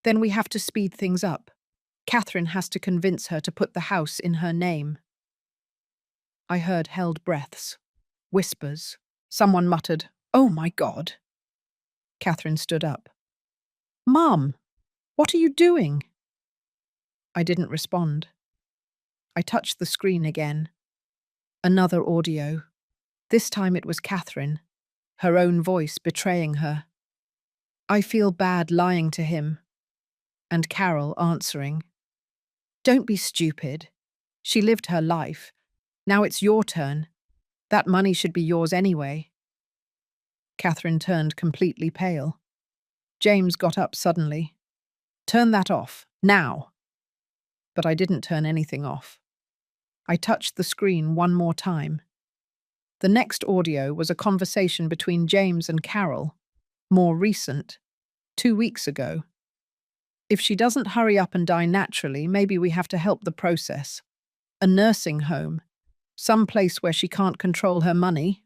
Speaker 1: "Then we have to speed things up. Katherine has to convince her to put the house in her name." I heard held breaths, whispers. Someone muttered, "Oh my God." Katherine stood up. "Mum, what are you doing?" I didn't respond. I touched the screen again. Another audio. This time it was Katherine, her own voice betraying her. "I feel bad lying to him." And Carol answering, "Don't be stupid. She lived her life. Now it's your turn. That money should be yours anyway." Katherine turned completely pale. James got up suddenly. "Turn that off, now." but I didn't turn anything off. I touched the screen one more time. The next audio was a conversation between James and Carol, more recent, 2 weeks ago. If she doesn't hurry up and die naturally, maybe we have to help the process. A nursing home. Some place where she can't control her money.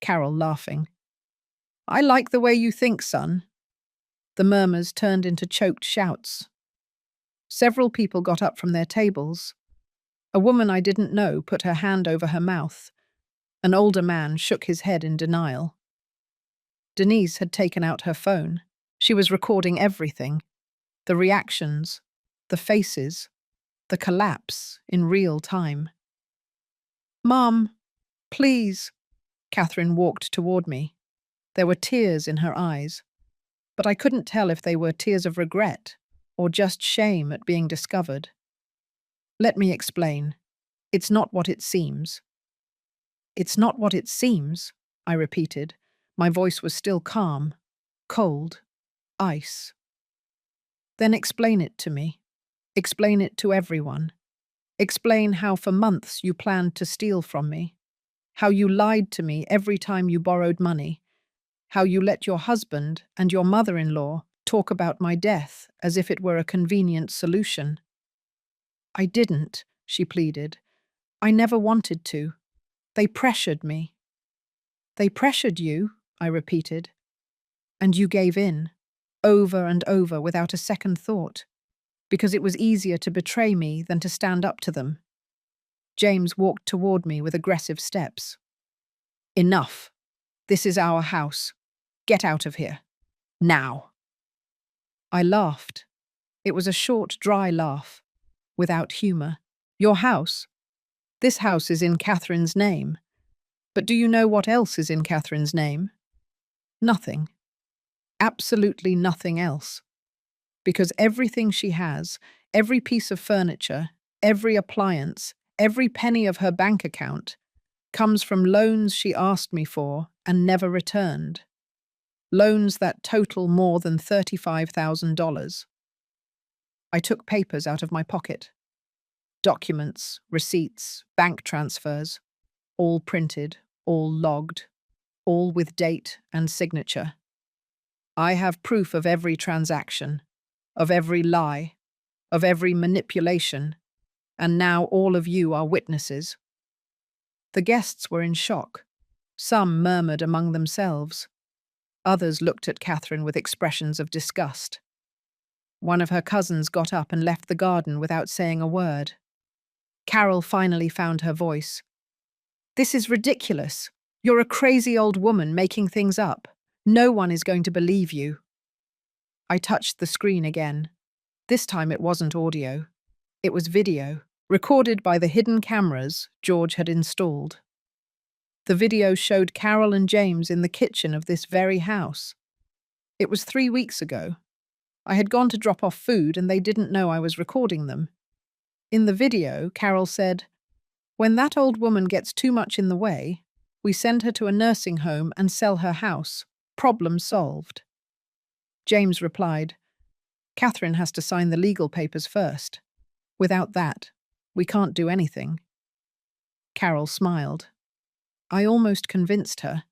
Speaker 1: Carol laughing. I like the way you think, son. The murmurs turned into choked shouts. Several people got up from their tables. A woman I didn't know put her hand over her mouth. An older man shook his head in denial. Denise had taken out her phone. She was recording everything. The reactions, the faces, the collapse in real time. Mom, please. Katherine walked toward me. There were tears in her eyes, but I couldn't tell if they were tears of regret or just shame at being discovered. Let me explain. It's not what it seems. It's not what it seems, I repeated. My voice was still calm, cold, ice. Then explain it to me. Explain it to everyone. Explain how for months you planned to steal from me. How you lied to me every time you borrowed money. How you let your husband and your mother-in-law talk about my death as if it were a convenient solution. I didn't, she pleaded. I never wanted to. They pressured me. They pressured you, I repeated. And you gave in, over and over without a second thought, because it was easier to betray me than to stand up to them. James walked toward me with aggressive steps. Enough. This is our house. Get out of here. Now. I laughed. It was a short, dry laugh, without humour. Your house? This house is in Katherine's name. But do you know what else is in Katherine's name? Nothing. Absolutely nothing else. Because everything she has, every piece of furniture, every appliance, every penny of her bank account, comes from loans she asked me for and never returned. Loans that total more than $35,000. I took papers out of my pocket. Documents, receipts, bank transfers, all printed, all logged, all with date and signature. I have proof of every transaction, of every lie, of every manipulation, and now all of you are witnesses. The guests were in shock. Some murmured among themselves. Others looked at Katherine with expressions of disgust. One of her cousins got up and left the garden without saying a word. Carol finally found her voice. This is ridiculous. You're a crazy old woman making things up. No one is going to believe you. I touched the screen again. This time it wasn't audio. It was video, recorded by the hidden cameras George had installed. The video showed Carol and James in the kitchen of this very house. It was 3 weeks ago. I had gone to drop off food and they didn't know I was recording them. In the video, Carol said, "When that old woman gets too much in the way, we send her to a nursing home and sell her house. Problem solved." James replied, "Katherine has to sign the legal papers first. Without that, we can't do anything." Carol smiled. I almost convinced her.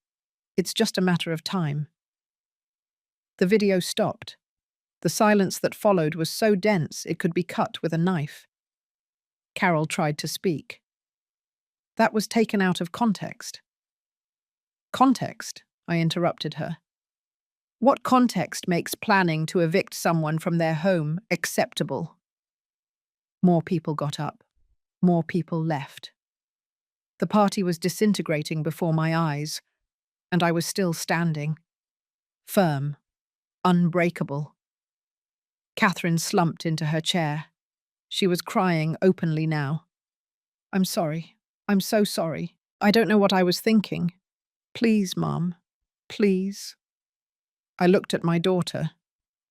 Speaker 1: It's just a matter of time. The video stopped. The silence that followed was so dense it could be cut with a knife. Carol tried to speak. That was taken out of context. Context? I interrupted her. What context makes planning to evict someone from their home acceptable? More people got up. More people left. The party was disintegrating before my eyes, and I was still standing. Firm. Unbreakable. Katherine slumped into her chair. She was crying openly now. I'm sorry. I'm so sorry. I don't know what I was thinking. Please, Mom. Please. I looked at my daughter,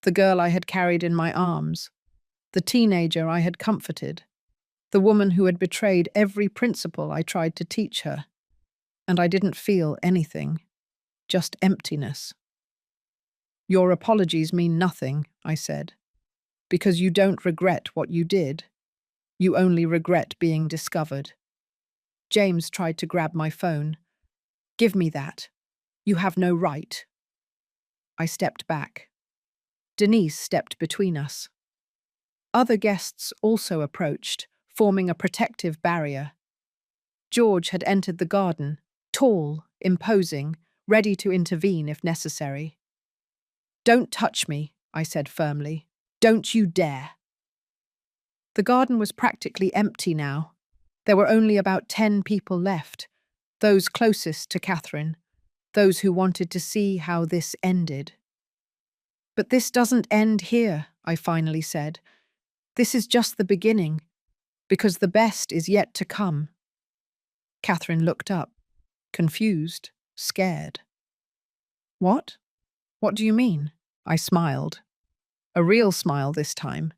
Speaker 1: the girl I had carried in my arms, the teenager I had comforted, the woman who had betrayed every principle I tried to teach her, and I didn't feel anything, just emptiness. Your apologies mean nothing, I said, because you don't regret what you did. You only regret being discovered. James tried to grab my phone. Give me that. You have no right. I stepped back. Denise stepped between us. Other guests also approached, forming a protective barrier. George had entered the garden, tall, imposing, ready to intervene if necessary. Don't touch me, I said firmly. Don't you dare. The garden was practically empty now. There were only about 10 people left, those closest to Katherine, those who wanted to see how this ended. But this doesn't end here, I finally said. This is just the beginning, because the best is yet to come. Katherine looked up, confused, scared. What? What do you mean? I smiled. A real smile this time.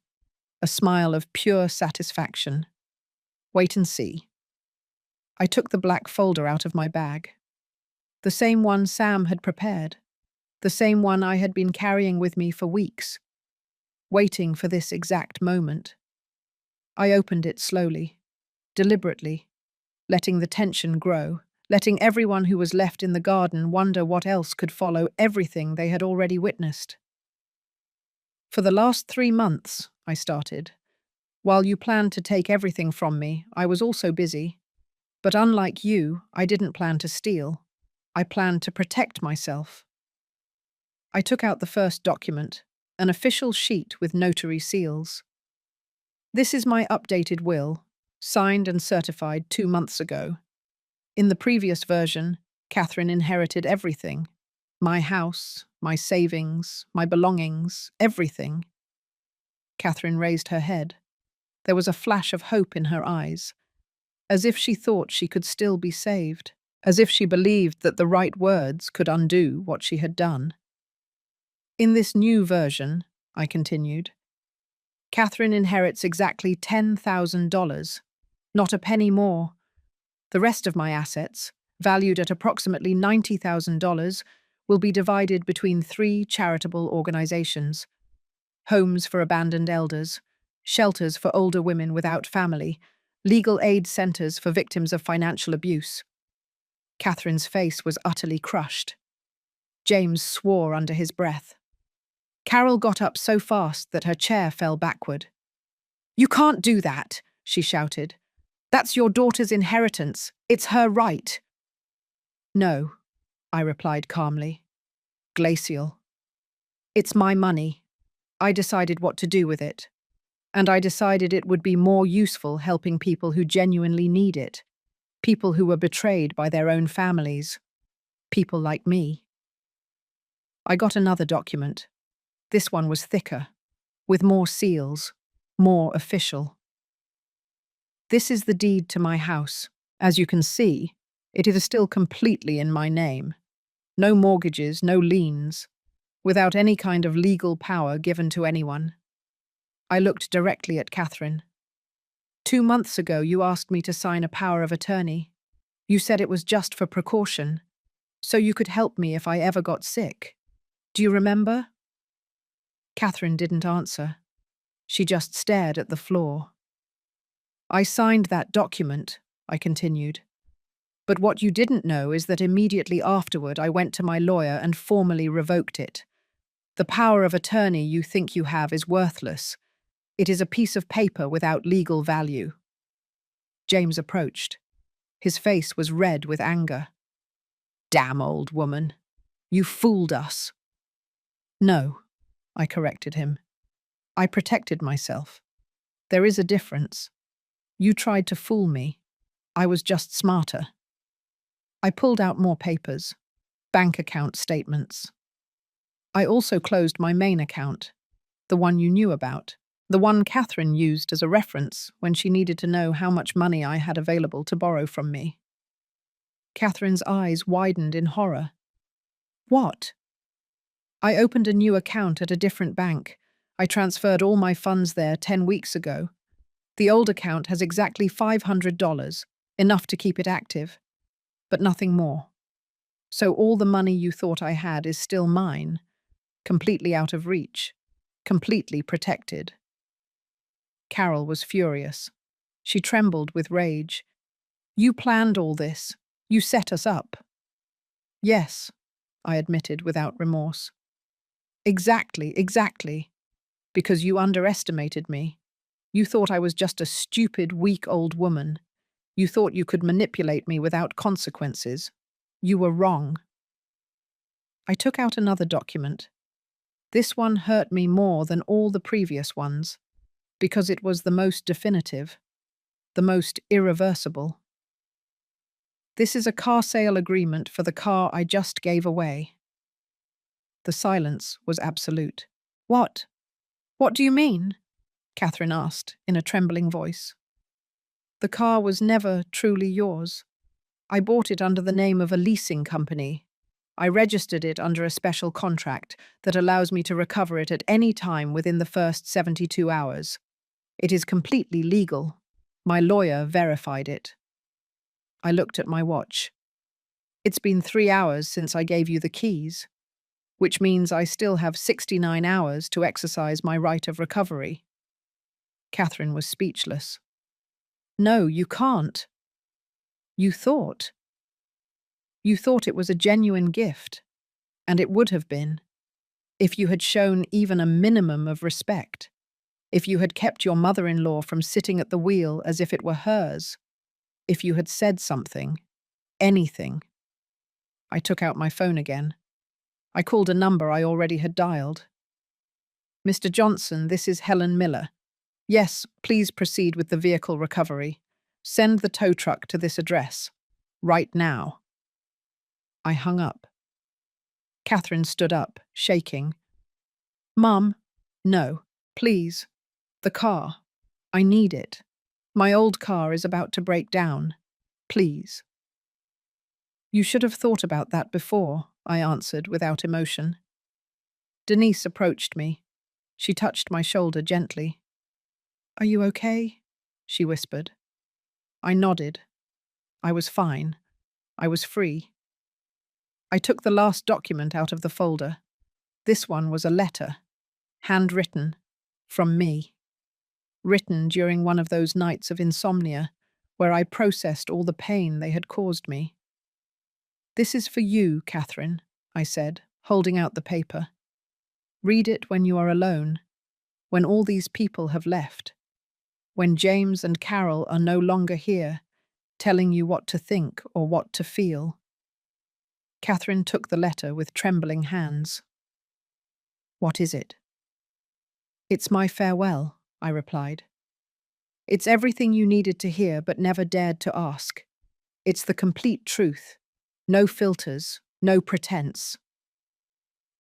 Speaker 1: A smile of pure satisfaction. Wait and see. I took the black folder out of my bag. The same one Sam had prepared. The same one I had been carrying with me for weeks, waiting for this exact moment. I opened it slowly, deliberately, letting the tension grow, letting everyone who was left in the garden wonder what else could follow everything they had already witnessed. For the last 3 months, I started. While you planned to take everything from me, I was also busy. But unlike you, I didn't plan to steal. I planned to protect myself. I took out the first document, an official sheet with notary seals. This is my updated will, signed and certified 2 months ago. In the previous version, Katherine inherited everything. My house, my savings, my belongings, everything. Katherine raised her head. There was a flash of hope in her eyes, as if she thought she could still be saved, as if she believed that the right words could undo what she had done. In this new version, I continued, Katherine inherits exactly $10,000, not a penny more. The rest of my assets, valued at approximately $90,000, will be divided between 3 charitable organizations: homes for abandoned elders, shelters for older women without family, legal aid centers for victims of financial abuse. Katherine's face was utterly crushed. James swore under his breath. Carol got up so fast that her chair fell backward. You can't do that, she shouted. That's your daughter's inheritance. It's her right. No, I replied calmly. Glacial. It's my money. I decided what to do with it. And I decided it would be more useful helping people who genuinely need it. People who were betrayed by their own families. People like me. I got another document. This one was thicker, with more seals, more official. This is the deed to my house. As you can see, it is still completely in my name. No mortgages, no liens, without any kind of legal power given to anyone. I looked directly at Katherine. 2 months ago, you asked me to sign a power of attorney. You said it was just for precaution, so you could help me if I ever got sick. Do you remember? Katherine didn't answer. She just stared at the floor. I signed that document, I continued. But what you didn't know is that immediately afterward I went to my lawyer and formally revoked it. The power of attorney you think you have is worthless. It is a piece of paper without legal value. James approached. His face was red with anger. Damn old woman. You fooled us. No, I corrected him. I protected myself. There is a difference. You tried to fool me. I was just smarter. I pulled out more papers, bank account statements. I also closed my main account, the one you knew about, the one Katherine used as a reference when she needed to know how much money I had available to borrow from me. Katherine's eyes widened in horror. What? I opened a new account at a different bank. I transferred all my funds there 10 weeks ago. The old account has exactly $500, enough to keep it active, but nothing more. So all the money you thought I had is still mine, completely out of reach, completely protected. Carol was furious. She trembled with rage. You planned all this. You set us up. Yes, I admitted without remorse. Exactly. Because you underestimated me. You thought I was just a stupid, weak old woman. You thought you could manipulate me without consequences. You were wrong. I took out another document. This one hurt me more than all the previous ones, because it was the most definitive, the most irreversible. This is a car sale agreement for the car I just gave away. The silence was absolute. What? What do you mean? Katherine asked in a trembling voice. The car was never truly yours. I bought it under the name of a leasing company. I registered it under a special contract that allows me to recover it at any time within the first 72 hours. It is completely legal. My lawyer verified it. I looked at my watch. It's been 3 hours since I gave you the keys, which means I still have 69 hours to exercise my right of recovery. Katherine was speechless. No, you can't. You thought. You thought it was a genuine gift, and it would have been, if you had shown even a minimum of respect, if you had kept your mother-in-law from sitting at the wheel as if it were hers, if you had said something, anything. I took out my phone again. I called a number I already had dialed. Mr. Johnson, this is Helen Miller. Yes, please proceed with the vehicle recovery. Send the tow truck to this address. Right now. I hung up. Katherine stood up, shaking. Mum, no, please. The car. I need it. My old car is about to break down. Please. You should have thought about that before, I answered without emotion. Denise approached me. She touched my shoulder gently. Are you okay? She whispered. I nodded. I was fine. I was free. I took the last document out of the folder. This one was a letter, handwritten, from me. Written during one of those nights of insomnia, where I processed all the pain they had caused me. This is for you, Katherine, I said, holding out the paper. Read it when you are alone, when all these people have left, when James and Carol are no longer here, telling you what to think or what to feel. Katherine took the letter with trembling hands. What is it? It's my farewell, I replied. It's everything you needed to hear but never dared to ask. It's the complete truth. No filters, no pretense.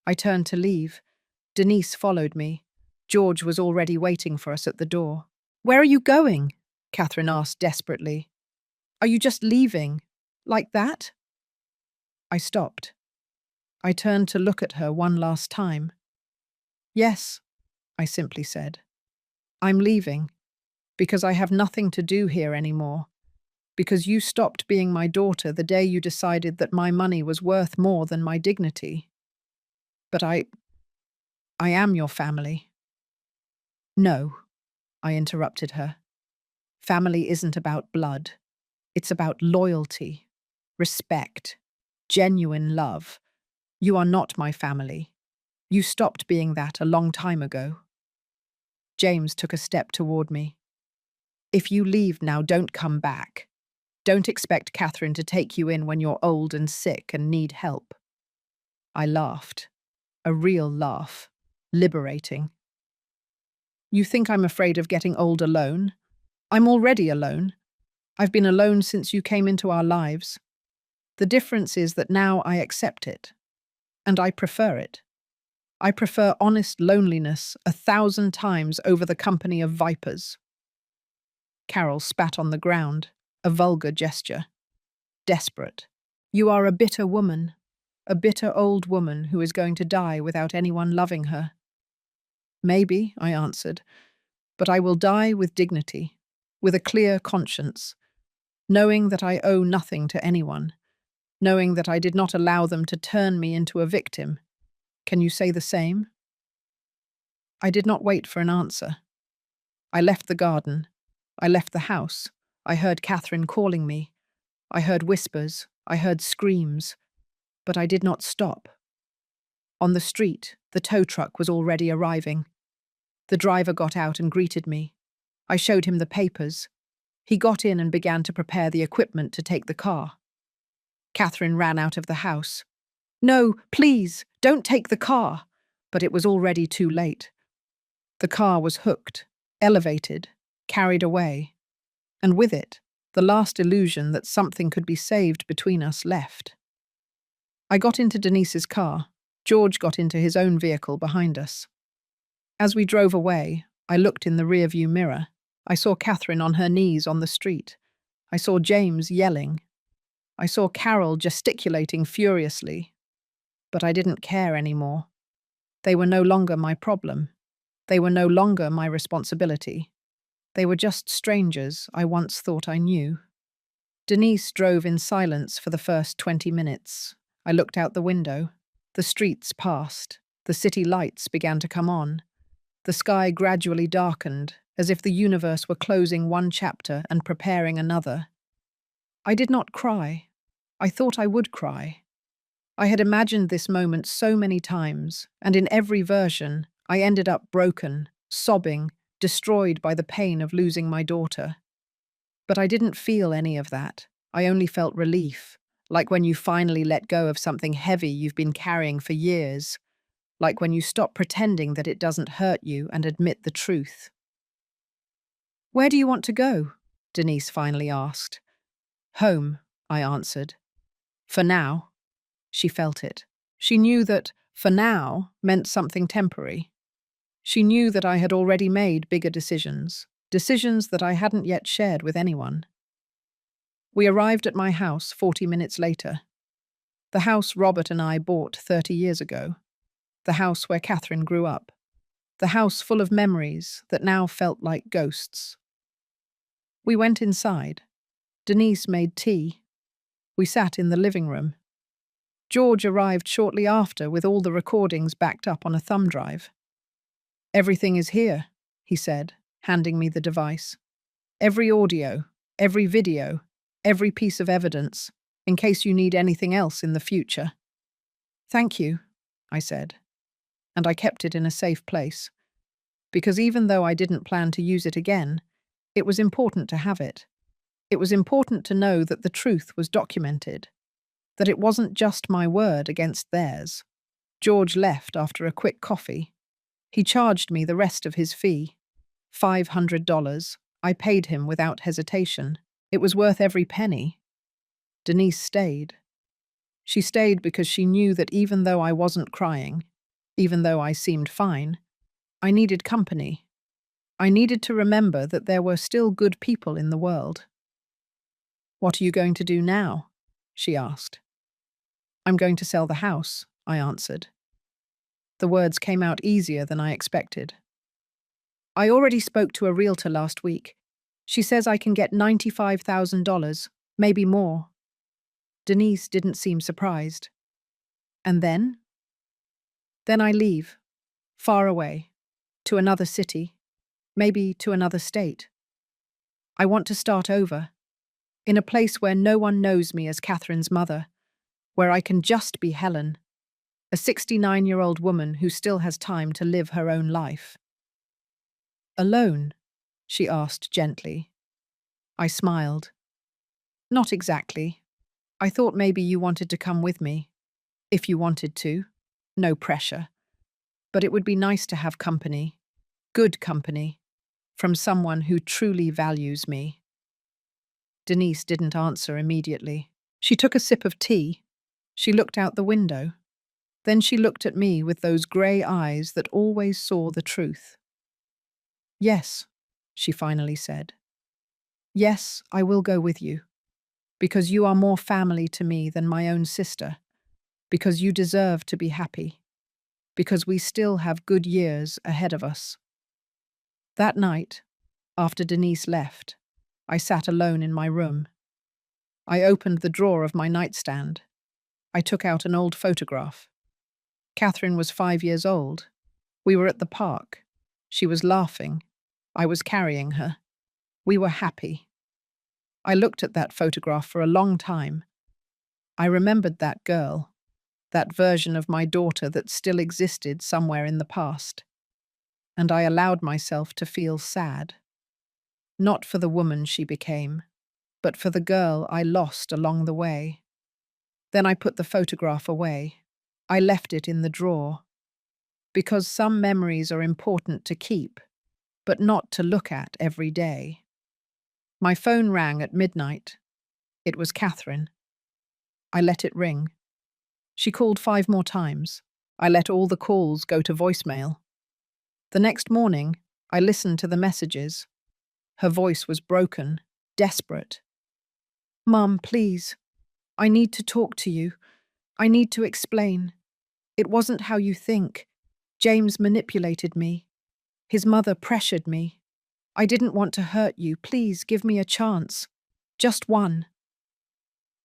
Speaker 1: I turned to leave. Denise followed me. George was already waiting for us at the door. Where are you going? Katherine asked desperately. Are you just leaving? Like that? I stopped. I turned to look at her one last time. Yes, I simply said. I'm leaving, because I have nothing to do here anymore, because you stopped being my daughter the day you decided that my money was worth more than my dignity. But I am your family. No, I interrupted her. Family isn't about blood. It's about loyalty, respect, genuine love. You are not my family. You stopped being that a long time ago. James took a step toward me. If you leave now, don't come back. Don't expect Katherine to take you in when you're old and sick and need help. I laughed. A real laugh. Liberating. You think I'm afraid of getting old alone? I'm already alone. I've been alone since you came into our lives. The difference is that now I accept it. And I prefer it. I prefer honest loneliness 1,000 times over the company of vipers. Carol spat on the ground, a vulgar gesture. Desperate. You are a bitter woman, a bitter old woman who is going to die without anyone loving her. Maybe, I answered, but I will die with dignity, with a clear conscience, knowing that I owe nothing to anyone, knowing that I did not allow them to turn me into a victim. Can you say the same? I did not wait for an answer. I left the garden. I left the house. I heard Katherine calling me. I heard whispers. I heard screams. But I did not stop. On the street, the tow truck was already arriving. The driver got out and greeted me. I showed him the papers. He got in and began to prepare the equipment to take the car. Katherine ran out of the house. "No, please, don't take the car." But it was already too late. The car was hooked, elevated, carried away. And with it, the last illusion that something could be saved between us left. I got into Denise's car. George got into his own vehicle behind us. As we drove away, I looked in the rearview mirror. I saw Katherine on her knees on the street. I saw James yelling. I saw Carol gesticulating furiously. But I didn't care anymore. They were no longer my problem. They were no longer my responsibility. They were just strangers I once thought I knew. Denise drove in silence for the first 20 minutes. I looked out the window. The streets passed. The city lights began to come on. The sky gradually darkened, as if the universe were closing one chapter and preparing another. I did not cry. I thought I would cry. I had imagined this moment so many times, and in every version, I ended up broken, sobbing, destroyed by the pain of losing my daughter. But I didn't feel any of that. I only felt relief, like when you finally let go of something heavy you've been carrying for years, like when you stop pretending that it doesn't hurt you and admit the truth. "Where do you want to go?" Denise finally asked. "Home," I answered. "For now." She felt it. She knew that "for now" meant something temporary. She knew that I had already made bigger decisions, decisions that I hadn't yet shared with anyone. We arrived at my house 40 minutes later. The house Robert and I bought 30 years ago. The house where Katherine grew up. The house full of memories that now felt like ghosts. We went inside. Denise made tea. We sat in the living room. George arrived shortly after with all the recordings backed up on a thumb drive. "Everything is here," he said, handing me the device. "Every audio, every video, every piece of evidence, in case you need anything else in the future." "Thank you," I said, and I kept it in a safe place, because even though I didn't plan to use it again, it was important to have it. It was important to know that the truth was documented, that it wasn't just my word against theirs. George left after a quick coffee. He charged me the rest of his fee, $500. I paid him without hesitation. It was worth every penny. Denise stayed. She stayed because she knew that even though I wasn't crying, even though I seemed fine, I needed company. I needed to remember that there were still good people in the world. "What are you going to do now?" she asked. "I'm going to sell the house," I answered. The words came out easier than I expected. "I already spoke to a realtor last week. She says I can get $95,000, maybe more." Denise didn't seem surprised. "And then?" "Then I leave, far away, to another city, maybe to another state. I want to start over, in a place where no one knows me as Katherine's mother, where I can just be Helen, a 69-year-old woman who still has time to live her own life." "Alone?" she asked gently. I smiled. "Not exactly. I thought maybe you wanted to come with me. If you wanted to. No pressure. But it would be nice to have company. Good company. From someone who truly values me." Denise didn't answer immediately. She took a sip of tea. She looked out the window. Then she looked at me with those grey eyes that always saw the truth. "Yes," she finally said. "Yes, I will go with you. Because you are more family to me than my own sister. Because you deserve to be happy. Because we still have good years ahead of us." That night, after Denise left, I sat alone in my room. I opened the drawer of my nightstand. I took out an old photograph. Katherine was 5 years old. We were at the park. She was laughing. I was carrying her. We were happy. I looked at that photograph for a long time. I remembered that girl, that version of my daughter that still existed somewhere in the past. And I allowed myself to feel sad. Not for the woman she became, but for the girl I lost along the way. Then I put the photograph away. I left it in the drawer. Because some memories are important to keep, but not to look at every day. My phone rang at midnight. It was Katherine. I let it ring. She called 5 more times. I let all the calls go to voicemail. The next morning, I listened to the messages. Her voice was broken, desperate. "Mum, please. I need to talk to you. I need to explain. It wasn't how you think. James manipulated me. His mother pressured me. I didn't want to hurt you. Please give me a chance. Just one."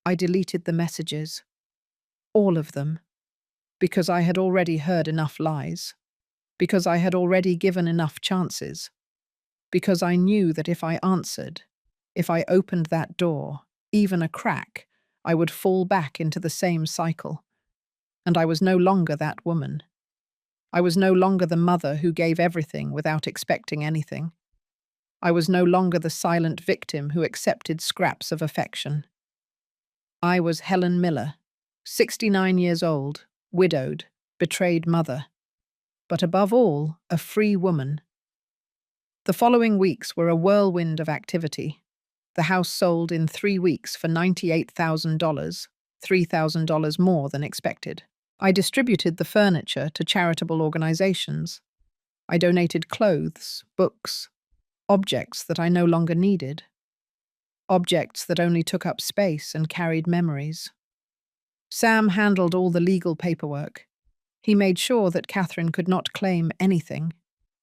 Speaker 1: I deleted the messages. All of them. Because I had already heard enough lies. Because I had already given enough chances. Because I knew that if I answered, if I opened that door, even a crack, I would fall back into the same cycle. And I was no longer that woman. I was no longer the mother who gave everything without expecting anything. I was no longer the silent victim who accepted scraps of affection. I was Helen Miller, 69 years old, widowed, betrayed mother, but above all, a free woman. The following weeks were a whirlwind of activity. The house sold in 3 weeks for $98,000, $3,000 more than expected. I distributed the furniture to charitable organizations. I donated clothes, books, objects that I no longer needed. Objects that only took up space and carried memories. Sam handled all the legal paperwork. He made sure that Katherine could not claim anything,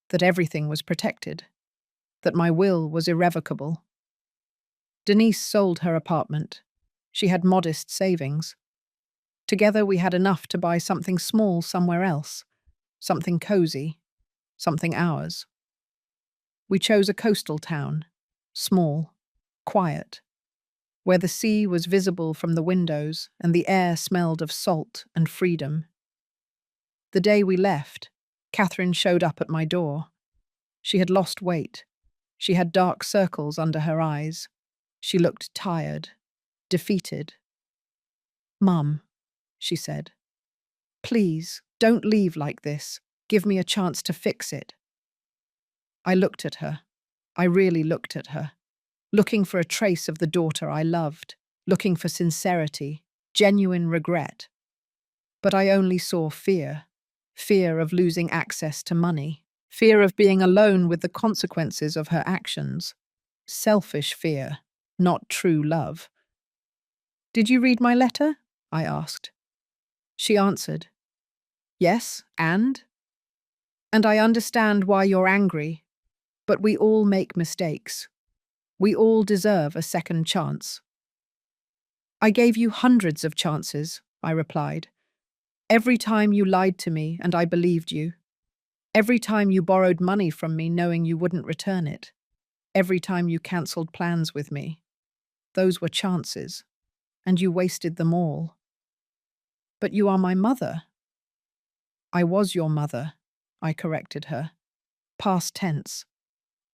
Speaker 1: that everything was protected, that my will was irrevocable. Denise sold her apartment. She had modest savings. Together we had enough to buy something small somewhere else, something cozy, something ours. We chose a coastal town, small, quiet, where the sea was visible from the windows and the air smelled of salt and freedom. The day we left, Katherine showed up at my door. She had lost weight. She had dark circles under her eyes. She looked tired, defeated. "Mum," she said, "please, don't leave like this. Give me a chance to fix it." I looked at her. I really looked at her, looking for a trace of the daughter I loved, looking for sincerity, genuine regret. But I only saw fear. Fear of losing access to money. Fear of being alone with the consequences of her actions. Selfish fear, not true love. "Did you read my letter?" I asked. She answered, "Yes, and?" "And I understand why you're angry, but we all make mistakes. We all deserve a second chance." "I gave you hundreds of chances," I replied. "Every time you lied to me and I believed you. Every time you borrowed money from me knowing you wouldn't return it. Every time you cancelled plans with me. Those were chances, and you wasted them all." "But you are my mother." "I was your mother," I corrected her. Past tense.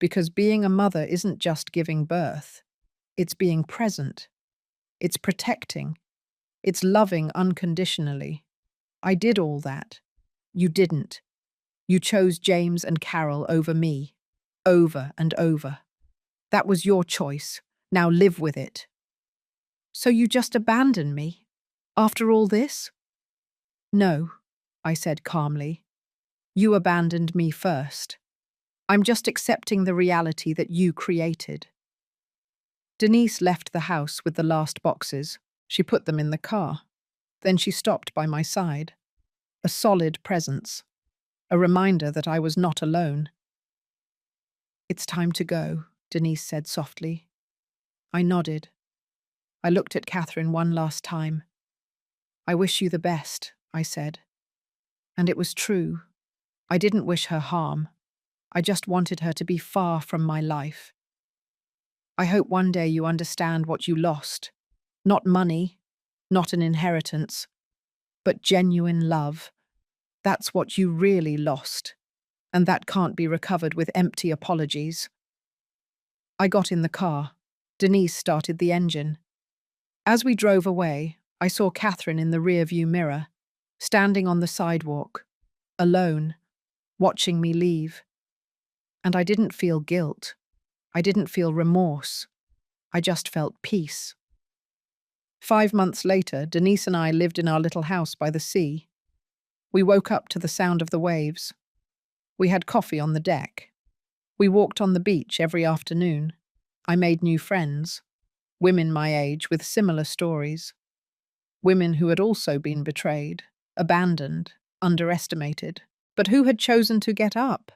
Speaker 1: Because being a mother isn't just giving birth. It's being present. It's protecting. It's loving unconditionally. I did all that. You didn't. You chose James and Carol over me. Over and over. That was your choice. Now live with it. "So you just abandon me? After all this?" "No," I said calmly. "You abandoned me first. I'm just accepting the reality that you created." Denise left the house with the last boxes. She put them in the car. Then she stopped by my side. A solid presence. A reminder that I was not alone. "It's time to go," Denise said softly. I nodded. I looked at Katherine one last time. "I wish you the best," I said. And it was true. I didn't wish her harm. I just wanted her to be far from my life. I hope one day you understand what you lost. Not money, not an inheritance, but genuine love. That's what you really lost, and that can't be recovered with empty apologies. I got in the car. Denise started the engine. As we drove away, I saw Katherine in the rearview mirror, standing on the sidewalk, alone, watching me leave. And I didn't feel guilt. I didn't feel remorse. I just felt peace. 5 months later, Denise and I lived in our little house by the sea. We woke up to the sound of the waves. We had coffee on the deck. We walked on the beach every afternoon. I made new friends, women my age with similar stories, women who had also been betrayed, abandoned, underestimated, but who had chosen to get up,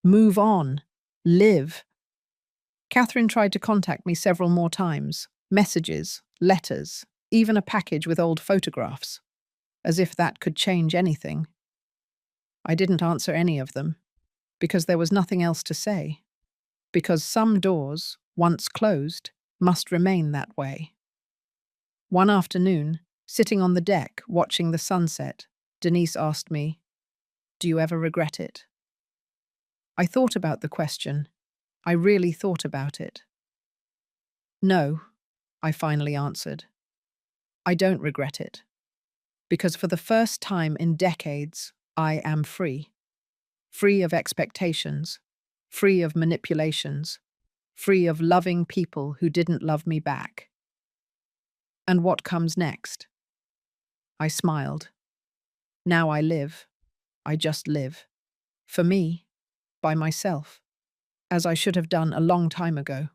Speaker 1: move on, live. Katherine tried to contact me several more times, messages, letters, even a package with old photographs, as if that could change anything. I didn't answer any of them, because there was nothing else to say, because some doors, once closed, must remain that way. One afternoon, sitting on the deck watching the sunset, Denise asked me, "Do you ever regret it?" I thought about the question. I really thought about it. "No," I finally answered. "I don't regret it. Because for the first time in decades, I am free. Free of expectations, free of manipulations, free of loving people who didn't love me back." And what comes next? I smiled. Now I live. I just live. For me, by myself, as I should have done a long time ago.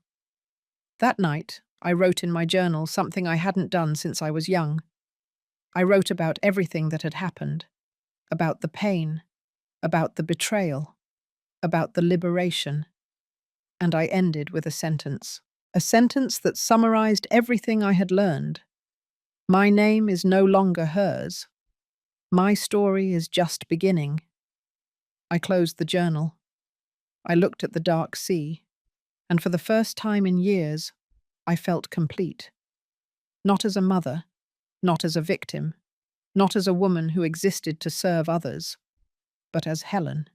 Speaker 1: That night, I wrote in my journal something I hadn't done since I was young. I wrote about everything that had happened, about the pain, about the betrayal, about the liberation. And I ended with a sentence that summarized everything I had learned. My name is no longer hers. My story is just beginning. I closed the journal. I looked at the dark sea, and for the first time in years, I felt complete. Not as a mother, not as a victim, not as a woman who existed to serve others, but as Helen.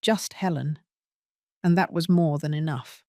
Speaker 1: Just Helen. And that was more than enough.